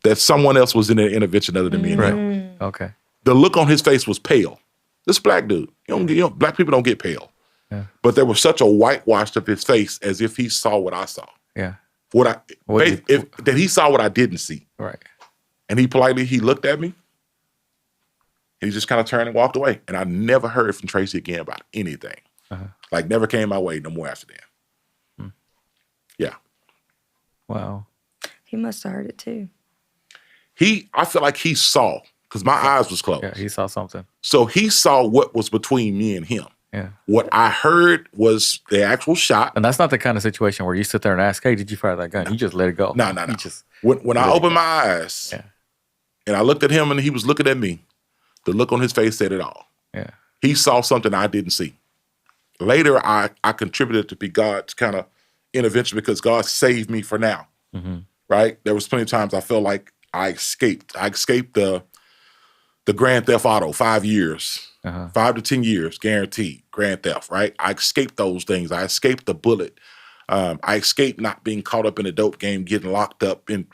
that someone else was in the intervention other than me and him. Okay. The look on his face was pale. This black dude, black people don't get pale. Yeah. But there was such a whitewash of his face as if he saw what I saw. Yeah. That he saw what I didn't see. Right. And he looked at me, and he just kind of turned and walked away. And I never heard from Tracy again about anything. Like never came my way no more after that. Yeah. Wow. He must have heard it too. I feel like he saw, because my eyes was closed. Yeah, he saw something. So he saw what was between me and him. Yeah. What I heard was the actual shot. And that's not the kind of situation where you sit there and ask, hey, did you fire that gun? No. You just let it go. No. You just when I opened my eyes and I looked at him and he was looking at me, the look on his face said it all. Yeah. He saw something I didn't see. Later, I contributed to be God's kind of intervention because God saved me for now, right? There was plenty of times I felt like I escaped. I escaped the Grand Theft Auto, 5 years, 5 to 10 years, guaranteed, Grand Theft, right? I escaped those things. I escaped the bullet. I escaped not being caught up in a dope game, getting locked up. And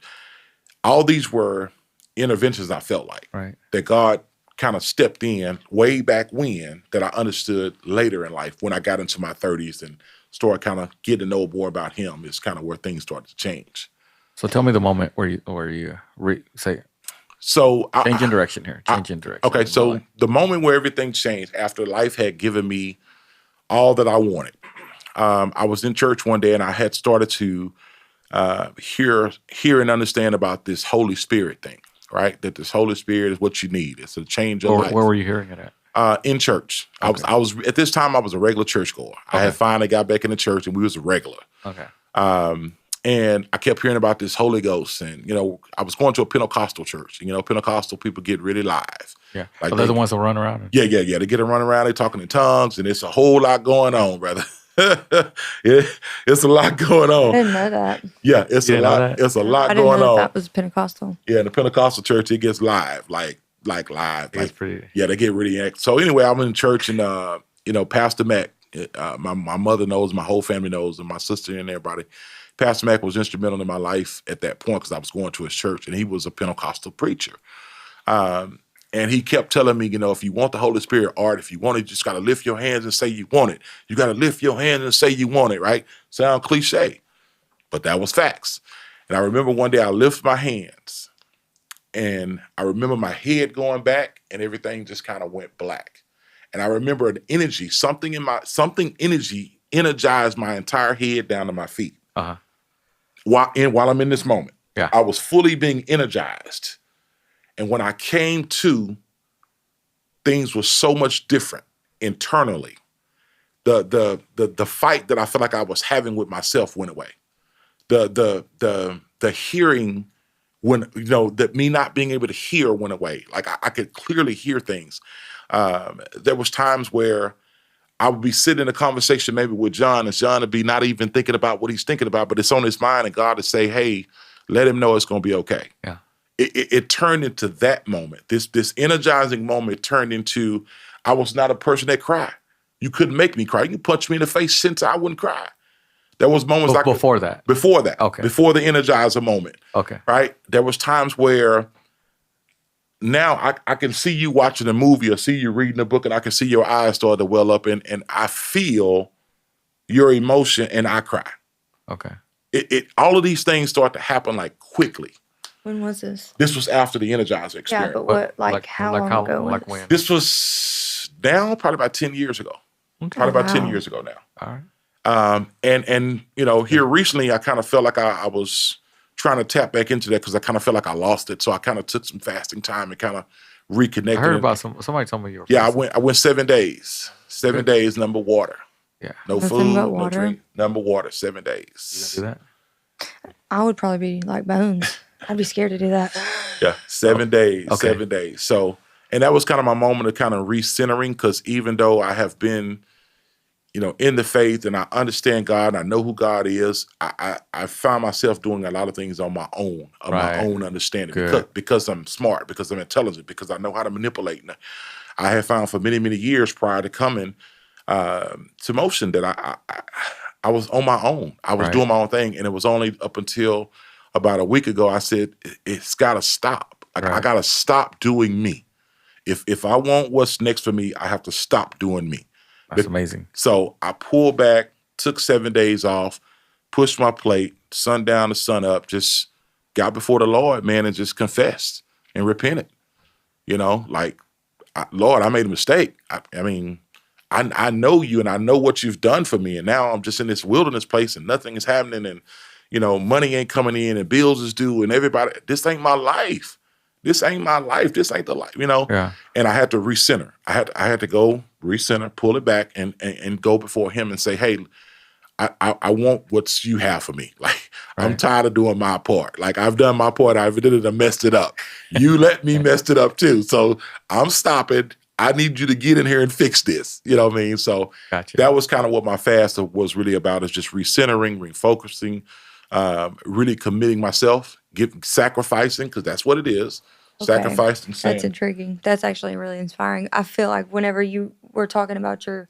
all these were interventions I felt like that God kind of stepped in way back when that I understood later in life when I got into my 30s and started kind of getting to know more about him is kind of where things started to change. So tell me the moment where you say, so change in direction here. Change in direction. Okay, so the moment where everything changed after life had given me all that I wanted. I was in church one day and I had started to hear and understand about this Holy Spirit thing. Right, that this Holy Spirit is what you need. It's a change of life. Where were you hearing it at? In church. Okay. I was at this time I was a regular churchgoer. I had finally got back in the church and we was a regular. Okay. And I kept hearing about this Holy Ghost, and I was going to a Pentecostal church. Pentecostal people get really live. Yeah, like so they're the ones that run around. Yeah. They get to run around. They talking in tongues, and it's a whole lot going on, brother. It's a lot going on. I didn't know that. Yeah, it's a lot. It's a lot I didn't going know on. That was Pentecostal. Yeah, in the Pentecostal church, it gets live, like live. It's pretty. Yeah, they get really active. So anyway, I'm in church, and Pastor Mac, my mother knows, my whole family knows, and my sister and everybody. Pastor Mac was instrumental in my life at that point because I was going to his church, and he was a Pentecostal preacher. And he kept telling me, if you want the Holy Spirit, Art, if you want it, you just got to lift your hands and say you want it. You got to lift your hands and say you want it, right? Sound cliche, but that was facts. And I remember one day I lifted my hands, and I remember my head going back, and everything just kind of went black. And I remember an energy, something energy energized my entire head down to my feet. While I'm in this moment, I was fully being energized. And when I came to, things were so much different internally. The fight that I felt like I was having with myself went away. The hearing when that me not being able to hear went away. Like I could clearly hear things. There was times where I would be sitting in a conversation maybe with John, and John would be not even thinking about what he's thinking about, but it's on his mind, and God would say, "Hey, let him know it's going to be okay." Yeah. It turned into that moment. This energizing moment turned into, I was not a person that cried. You couldn't make me cry. You could punch me in the face since I wouldn't cry. There was moments before that. Okay. Before the energizer moment. Okay. Right? There was times where now I can see you watching a movie or see you reading a book, and I can see your eyes start to well up, and I feel your emotion and I cry. Okay. All of these things start to happen like quickly. When was this? This was after the Energizer experience. Yeah, but how long ago? Like when? This was now probably about 10 years ago. Okay. Probably about 10 years ago now. All right. And here recently, I kind of felt like I was trying to tap back into that because I kind of felt like I lost it. So I kind of took some fasting time and kind of reconnected. I heard about somebody told me you were fasting. I went 7 days. 7 days, number water. Yeah. No food, no drink, number water, 7 days. You gonna do that? I would probably be like Bones. I'd be scared to do that. Yeah, 7 days, okay. 7 days. So, and that was kind of my moment of kind of recentering, because even though I have been, in the faith and I understand God and I know who God is, I found myself doing a lot of things on my own, my own understanding, because I'm smart, because I'm intelligent, because I know how to manipulate. And I have found for many, many years prior to coming to Motion that I was on my own. I was doing my own thing, and it was only up until about a week ago I said it's got to stop. I got to stop doing me. If I want what's next for me, I have to stop doing me. That's amazing. So I pulled back, took 7 days off, pushed my plate, sun down to sun up, just got before the Lord, man, and just confessed and repented. Lord, I made a mistake. I know you and I know what you've done for me. And now I'm just in this wilderness place and nothing is happening. And, money ain't coming in and bills is due and everybody, this ain't my life. This ain't my life. This ain't the life, Yeah. And I had to recenter. I had to go recenter, pull it back, and go before him and say, hey, I want what you have for me. Like, I'm tired of doing my part. Like, I've done my part. I've did it and messed it up. You let me mess it up too. So I'm stopping. I need you to get in here and fix this. You know what I mean? So that was kind of what my fast was really about, is just recentering, refocusing, really committing myself, sacrificing, because that's what it is. Okay. Sacrificing. That's intriguing. That's actually really inspiring. I feel like whenever you were talking about your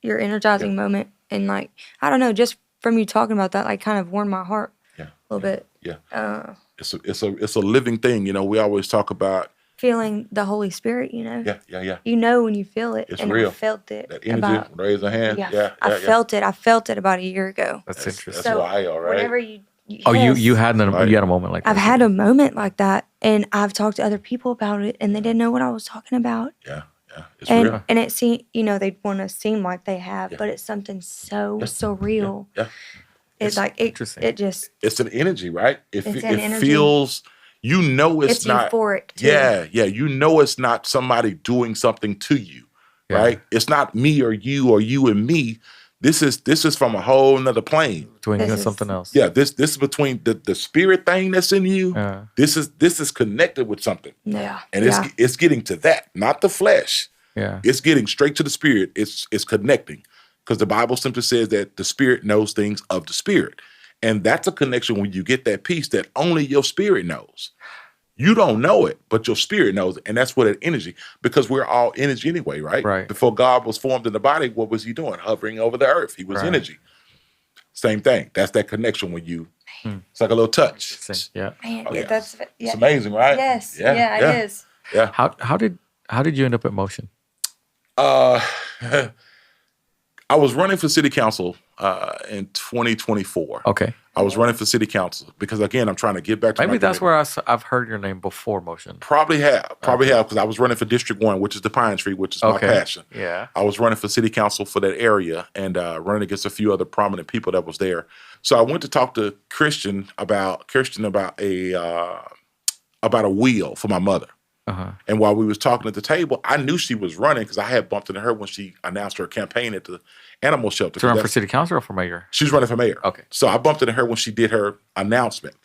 energizing moment, and like, I don't know, just from you talking about that, like, kind of warmed my heart a little bit. Yeah. It's a living thing. You know, we always talk about feeling the Holy Spirit, you know? Yeah. You know when you feel it. It's and real. I felt it. That energy, raise a hand. I felt it. I felt it about a year ago. That's interesting. That's why, all right? Whenever you had a moment like that. I've had a moment like that, and I've talked to other people about it, and they didn't know what I was talking about. Yeah. It's real. And it seems, you know, they want to seem like they have, but it's something so surreal. Yeah. It's like it just. It's an energy, right? It energy. feels. You know, it's not euphoric too. Yeah. You know, it's not somebody doing something to you, right? It's not me or you and me. This is from a whole nother plane. Between something else. Yeah, this is between the spirit thing that's in you. This is connected with something. Yeah. And it's getting to that, not the flesh. Yeah. It's getting straight to the spirit. It's connecting. Because the Bible simply says that the spirit knows things of the spirit. And that's a connection when you get that peace that only your spirit knows. You don't know it, but your spirit knows it. And that's what that energy, because we're all energy anyway, right? Right. Before God was formed in the body, what was he doing? Hovering over the earth. He was energy. Same thing. That's that connection when you, it's like a little touch. Yeah. Man, it's amazing, right? Yes. Yeah, it is. Yeah. How did you end up at Motion? I was running for city council in 2024. Okay. I was running for city council because, again, I'm trying to get back to maybe that's where I've heard your name before Motion. Probably have because I was running for District 1, which is the Pine Tree, which is my passion. Yeah. I was running for city council for that area and running against a few other prominent people that was there. So I went to talk to Christian about a wheel for my mother. And while we was talking at the table, I knew she was running because I had bumped into her when she announced her campaign at the animal shelter. To run for city council or for mayor? She was running for mayor. Okay. So I bumped into her when she did her announcement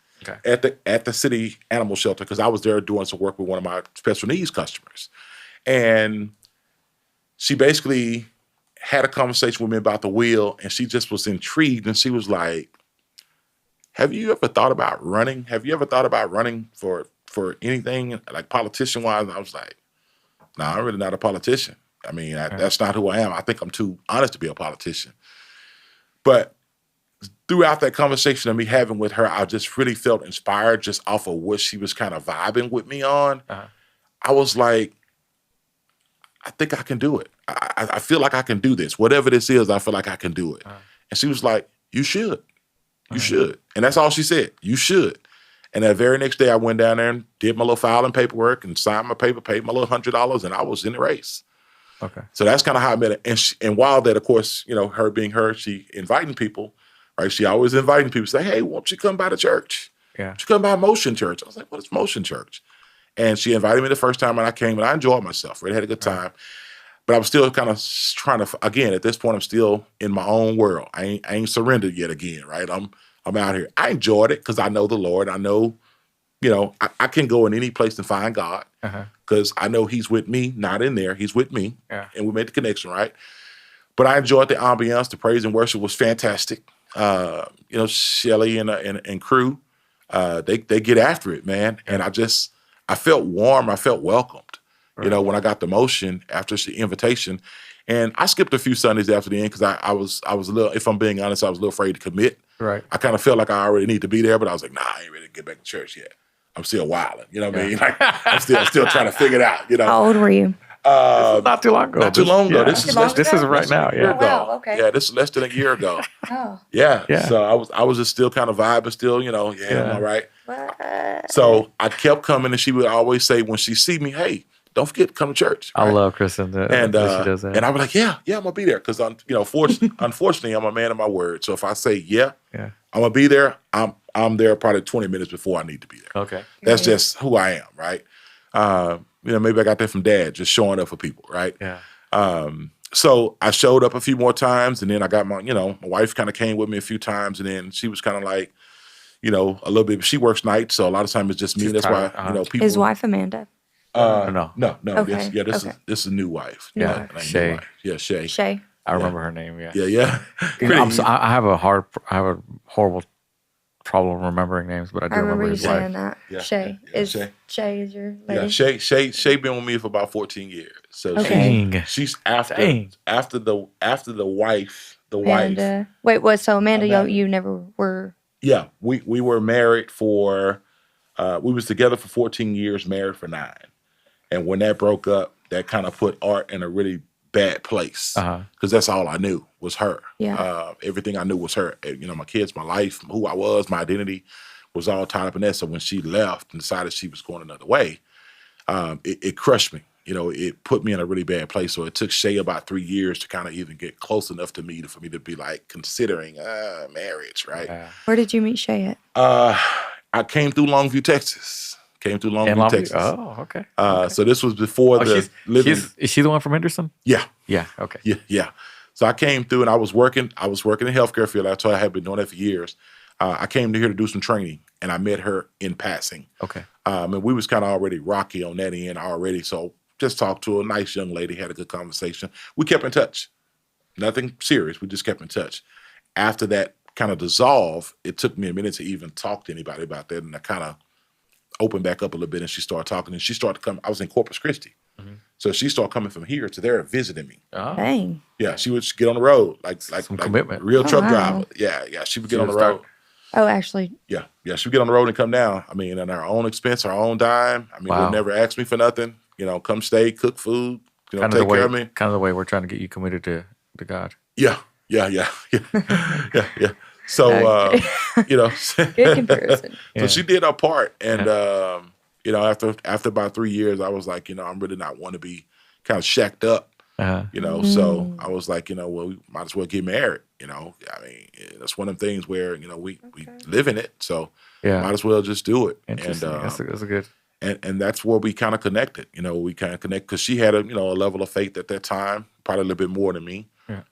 at the city animal shelter because I was there doing some work with one of my special needs customers. And she basically had a conversation with me about the wheel, and she just was intrigued, and she was like, have you ever thought about running? Have you ever thought about running for anything, like politician-wise? And I was like, nah, I'm really not a politician. I mean, that's not who I am. I think I'm too honest to be a politician. But throughout that conversation of me having with her, I just really felt inspired just off of what she was kind of vibing with me on. I was like, I think I can do it. I feel like I can do this. Whatever this is, I feel like I can do it. And she was like, you should. You should. And that's all she said. You should. And that very next day, I went down there and did my little filing paperwork and signed my paper, paid my little $100, and I was in the race. Okay. So that's kind of how I met her. And while that, of course, you know, her being her, she inviting people, right? She always inviting people, say, hey, won't you come by the church? Yeah. Won't you come by Motion Church? I was like, what is Motion Church? And she invited me the first time, and I came, and I enjoyed myself. Really had a good time. But I was still kind of trying to, again, at this point, I'm still in my own world. I ain't surrendered yet again, right? I'm out here. I enjoyed it because I know the Lord. I know, you know, I can go in any place and find God because I know he's with me, not in there. He's with me. Yeah. And we made the connection, right? But I enjoyed the ambiance. The praise and worship was fantastic. You know, Shelly and crew, they get after it, man. And I felt warm. I felt welcomed. Right. You know, when I got the motion after the invitation. And I skipped a few Sundays after the end because I was a little, if I'm being honest, I was a little afraid to commit. Right. I kind of felt like I already need to be there, but I was like, nah, I ain't ready to get back to church yet. I'm still wilding. You know what I mean? Like, I'm still trying to figure it out. You know. How old were you? Not too long ago. Not too long ago. Yeah. This is right now. Yeah. Oh, wow. Okay. Yeah, this is less than a year ago. Oh. Yeah. So I was just still kind of vibing, still, you know, I'm all right. What? So I kept coming, and she would always say when she see me, hey, don't forget to come to church. Right? I love Kristen. And she does that. And I was like, yeah, I'm gonna be there because unfortunately, I'm a man of my word. So if I say I'm gonna be there, I'm there probably 20 minutes before I need to be there. Okay, that's just who I am, right? You know, maybe I got that from Dad, just showing up for people, right? Yeah. So I showed up a few more times, and then I got my wife kind of came with me a few times, and then she was kind of like, a little bit. She works nights, so a lot of times it's just me. That's why people. His wife Amanda. No. Okay. This is a new wife. Yeah, Shay. Wife. Yeah, Shay. Shay. I remember her name. Yeah. Yeah. I have a horrible problem remembering names, but I do remember you his saying wife. that. Yeah, Shay. Shay is your lady? Yeah, Shay been with me for about 14 years. So Okay. she's after the wife. And, wait, what? So Amanda, you never were. Yeah, we were married for. We was together for 14 years, married for 9. And when that broke up, that kind of put Art in a really bad place because that's all I knew was her. Yeah. Everything I knew was her. My kids, my life, who I was, my identity was all tied up in that. So when she left and decided she was going another way, it crushed me. It put me in a really bad place. So it took Shay about 3 years to kind of even get close enough to me for me to be like considering marriage, right? Yeah. Where did you meet Shay at? I came through Longview, Texas. Texas. Oh, okay. So this was before is she the one from Henderson? Yeah. Yeah. Okay. Yeah. So I came through and I was working in the healthcare field. I told you I had been doing that for years. I came to here to do some training, and I met her in passing. Okay. And we was kind of already rocky on that end already. So just talked to a nice young lady, had a good conversation. We kept in touch. Nothing serious. We just kept in touch. After that kind of dissolved, it took me a minute to even talk to anybody about that, and I kind of opened back up a little bit, and she started talking, and she started to come. I was in Corpus Christi. So she started coming from here to there visiting me. Oh. Dang. Yeah, she would get on the road like commitment. Real truck driver. Yeah, she would get on the road. Oh, actually. Yeah, she would get on the road and come down. I mean, on our own expense, our own dime. I mean, Wow. would never ask me for nothing. Come stay, cook food, take care of me. Kind of the way we're trying to get you committed to God. Yeah. So, Okay. Good comparison. So she did her part, and after about 3 years, I was like, I'm really not want to be kind of shacked up, So I was like, well, we might as well get married. I mean, that's one of the things where we live in it, so might as well just do it. Interesting. And that's a good. And that's where we kind of connected. We kind of connect because she had a level of faith at that time, probably a little bit more than me. Yeah.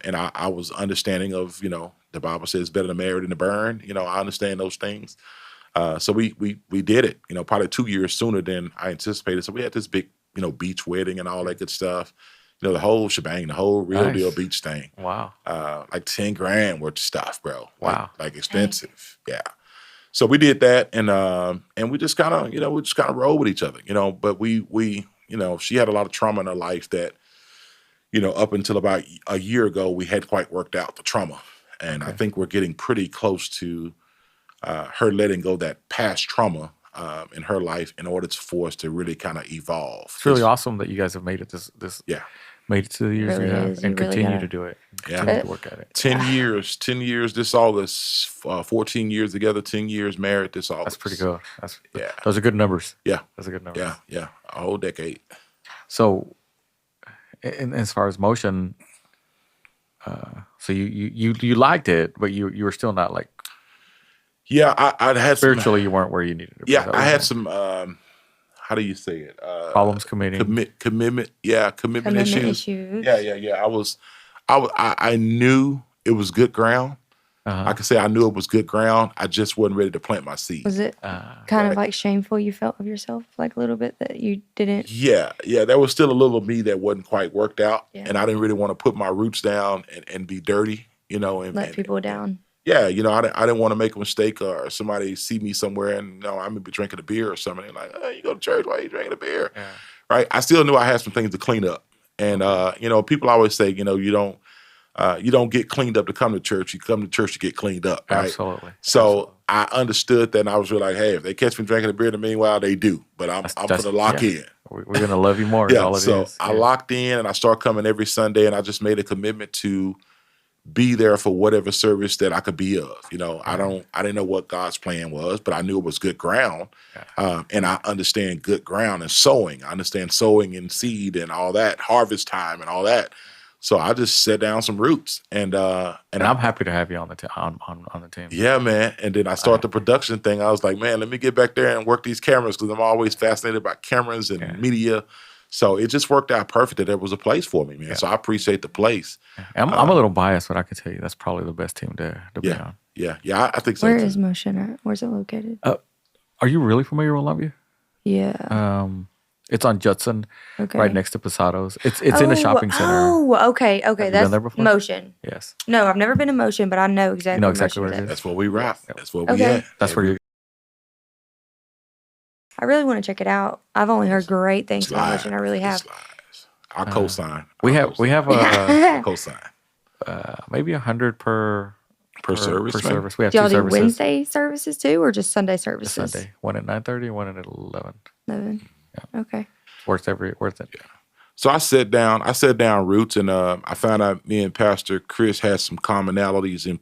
And I was understanding of the Bible says better to marry than to burn. I understand those things. So we did it. Probably 2 years sooner than I anticipated. So we had this big beach wedding and all that good stuff. The whole shebang, the whole real deal beach thing. Wow. Like $10,000 worth of stuff, bro. Wow. Like expensive. Dang. Yeah. So we did that, and we just kind of rolled with each other, But we she had a lot of trauma in her life that, up until about a year ago, we hadn't quite worked out the trauma, and I think we're getting pretty close to her letting go that past trauma in her life in order for us to really kind of evolve. It's really awesome that you guys have made it this. Yeah. Made it to the years Really you have, is. and You really continue gotta- to do it. Yeah. Continue to work at it. 10 years this August, 14 years together, 10 years married this August. That's pretty good. Yeah. Those are good numbers. Yeah. Those are good numbers. Yeah. A whole decade. So, as far as motion, so you liked it, but you were still not like Yeah, I had spiritually. You weren't where you needed to be. Yeah, I had some. How do you say it? Problems committing. Commitment. Yeah, commitment issues. Yeah. I knew it was good ground. I could say I knew it was good ground. I just wasn't ready to plant my seed. Was it kind of like shameful you felt of yourself, like a little bit that you didn't? Yeah. There was still a little of me that wasn't quite worked out, Yeah. and I didn't really want to put my roots down and be dirty, and Let people down. Yeah, I didn't want to make a mistake or somebody see me somewhere and I'm gonna be drinking a beer or something. And like, oh, you go to church, why are you drinking a beer? Yeah. Right? I still knew I had some things to clean up, and people always say, you don't get cleaned up to come to church. You come to church to get cleaned up. Right? Absolutely. So I understood that, and I was really like, hey, if they catch me drinking a beer, then meanwhile they do, but I'm gonna lock in. We're gonna love you more. Is all it so is. I locked in, and I started coming every Sunday, and I just made a commitment to be there for whatever service that I could be of. I didn't know what God's plan was, but I knew it was good ground. And I understand good ground and sowing. I understand sowing and seed and all that, harvest time and all that. So I just set down some roots, and I'm happy to have you on the on the team. Yeah, man. And then I started the production thing. I was like, man, let me get back there and work these cameras because I'm always fascinated by cameras and media. So it just worked out perfect that there was a place for me, man. So I appreciate the place. I'm a little biased, but I can tell you that's probably the best team to be on. Yeah. I think so. Where too. is Motion at? Where's it located? Are you really familiar with Longview? Yeah. It's on Judson, Okay. right next to Posado's. It's in a shopping center. Oh, okay. Have you That's been there before? Motion. Yes. No, I've never been to Motion, but I know exactly. You know exactly where it is. That's where we rock. Yep. That's where we Okay. at. That's where you. I really want to check it out. I've only heard great things about Motion. I really have. I'll co-sign. We have I'll co-sign. Maybe 100 per service. Per service. We have Do y'all two do services. Wednesday services too, or just Sunday services? Just Sunday. One at 9:30, one at 11. 11. Yeah. Okay. Worth it. Yeah. So I sat down roots, and I found out me and Pastor Chris had some commonalities in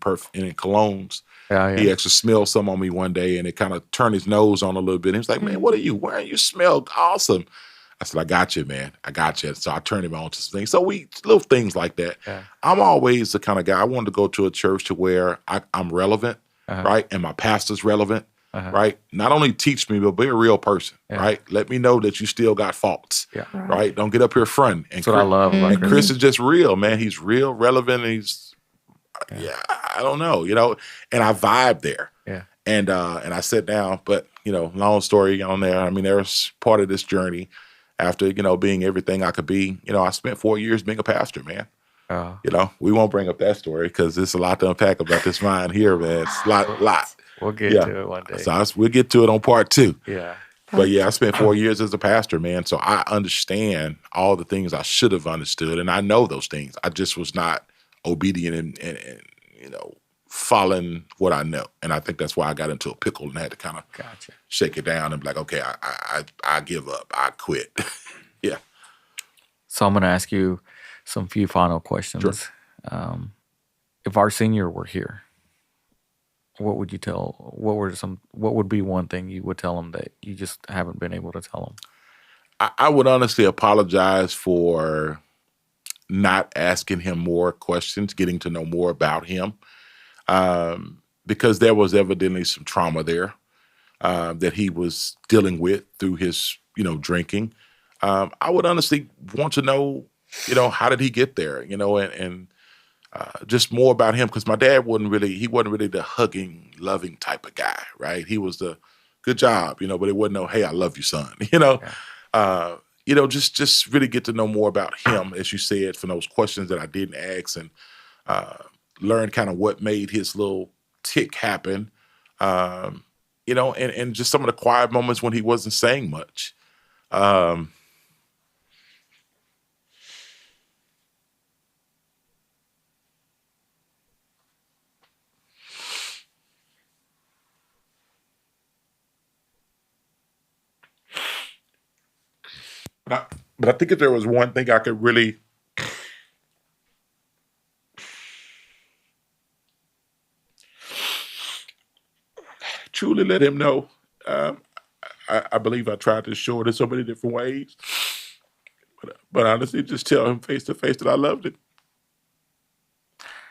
colognes. Yeah. He actually smelled some on me one day, and it kind of turned his nose on a little bit. He was like, "Man, what are you wearing? You smell awesome." I said, "I got you, man. I got you." So I turned him on to some things. So little things like that. Yeah. I'm always the kind of guy, I wanted to go to a church to where I'm relevant, right? And my pastor's relevant, right? Not only teach me, but be a real person, right? Let me know that you still got faults, right? Don't get up here fronting. And that's what I love about Chris. Chris is just real, man. He's real, relevant, and he's, I don't know, and I vibe there. Yeah. And I sat down, but, long story on there. I mean, there's part of this journey after, being everything I could be. I spent 4 years being a pastor, man. We won't bring up that story because there's a lot to unpack about this mind here, man. It's a lot. We'll get to it one day. So we'll get to it on part 2. Yeah. But I spent 4 years as a pastor, man. So I understand all the things I should have understood, and I know those things. I just was not obedient and following what I know. And I think that's why I got into a pickle and had to kind of shake it down and be like, okay, I give up. I quit. Yeah. So I'm going to ask you some few final questions. Sure. If our senior were here, what would you tell? What would be one thing you would tell him that you just haven't been able to tell him? I would honestly apologize for not asking him more questions, getting to know more about him, because there was evidently some trauma there that he was dealing with through his, drinking. I would honestly want to know, how did he get there, and just more about him, because my dad wasn't really the hugging, loving type of guy, right? He was the good job, but it wasn't no, hey, I love you, son, just really get to know more about him, as you said, from those questions that I didn't ask, and learn kind of what made his little tick happen, and just some of the quiet moments when he wasn't saying much. But I think if there was one thing I could really truly let him know, I believe I tried to show it in so many different ways. But honestly, just tell him face to face that I loved him.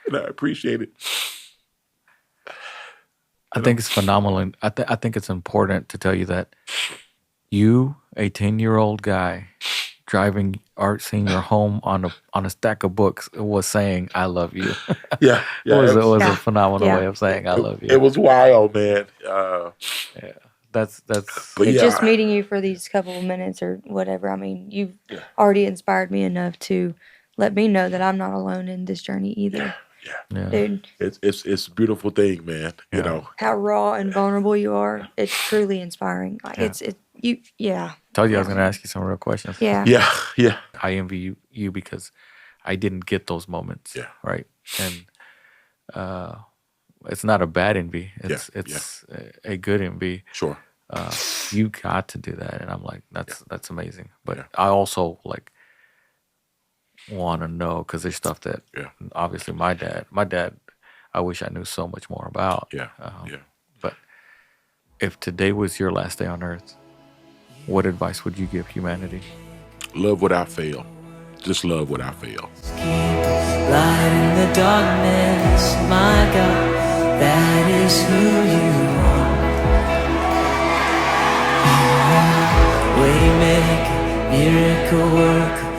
And I appreciate it. I think it's phenomenal. And I think it's important to tell you that you, a 10-year-old guy, driving Art Senior home on a stack of books, was saying, I love you. Yeah. It was a phenomenal way of saying, I love you. It was wild, man. That's just meeting you for these couple of minutes or whatever. I mean, you've already inspired me enough to let me know that I'm not alone in this journey either. Yeah. Dude, it's a beautiful thing, man. How raw and vulnerable you are. It's truly inspiring. Like Told you I was going to ask you some real questions. Yeah. I envy you because I didn't get those moments. Yeah. Right. And it's not a bad envy. It's a good envy. Sure. You got to do that, and I'm like, that's amazing. But I also want to know, because there's stuff that obviously my dad, I wish I knew so much more about. But if today was your last day on earth, what advice would you give humanity? Love without fail. Just love without fail. Light in the darkness, my God, that is who you are. Waymaker, miracle worker,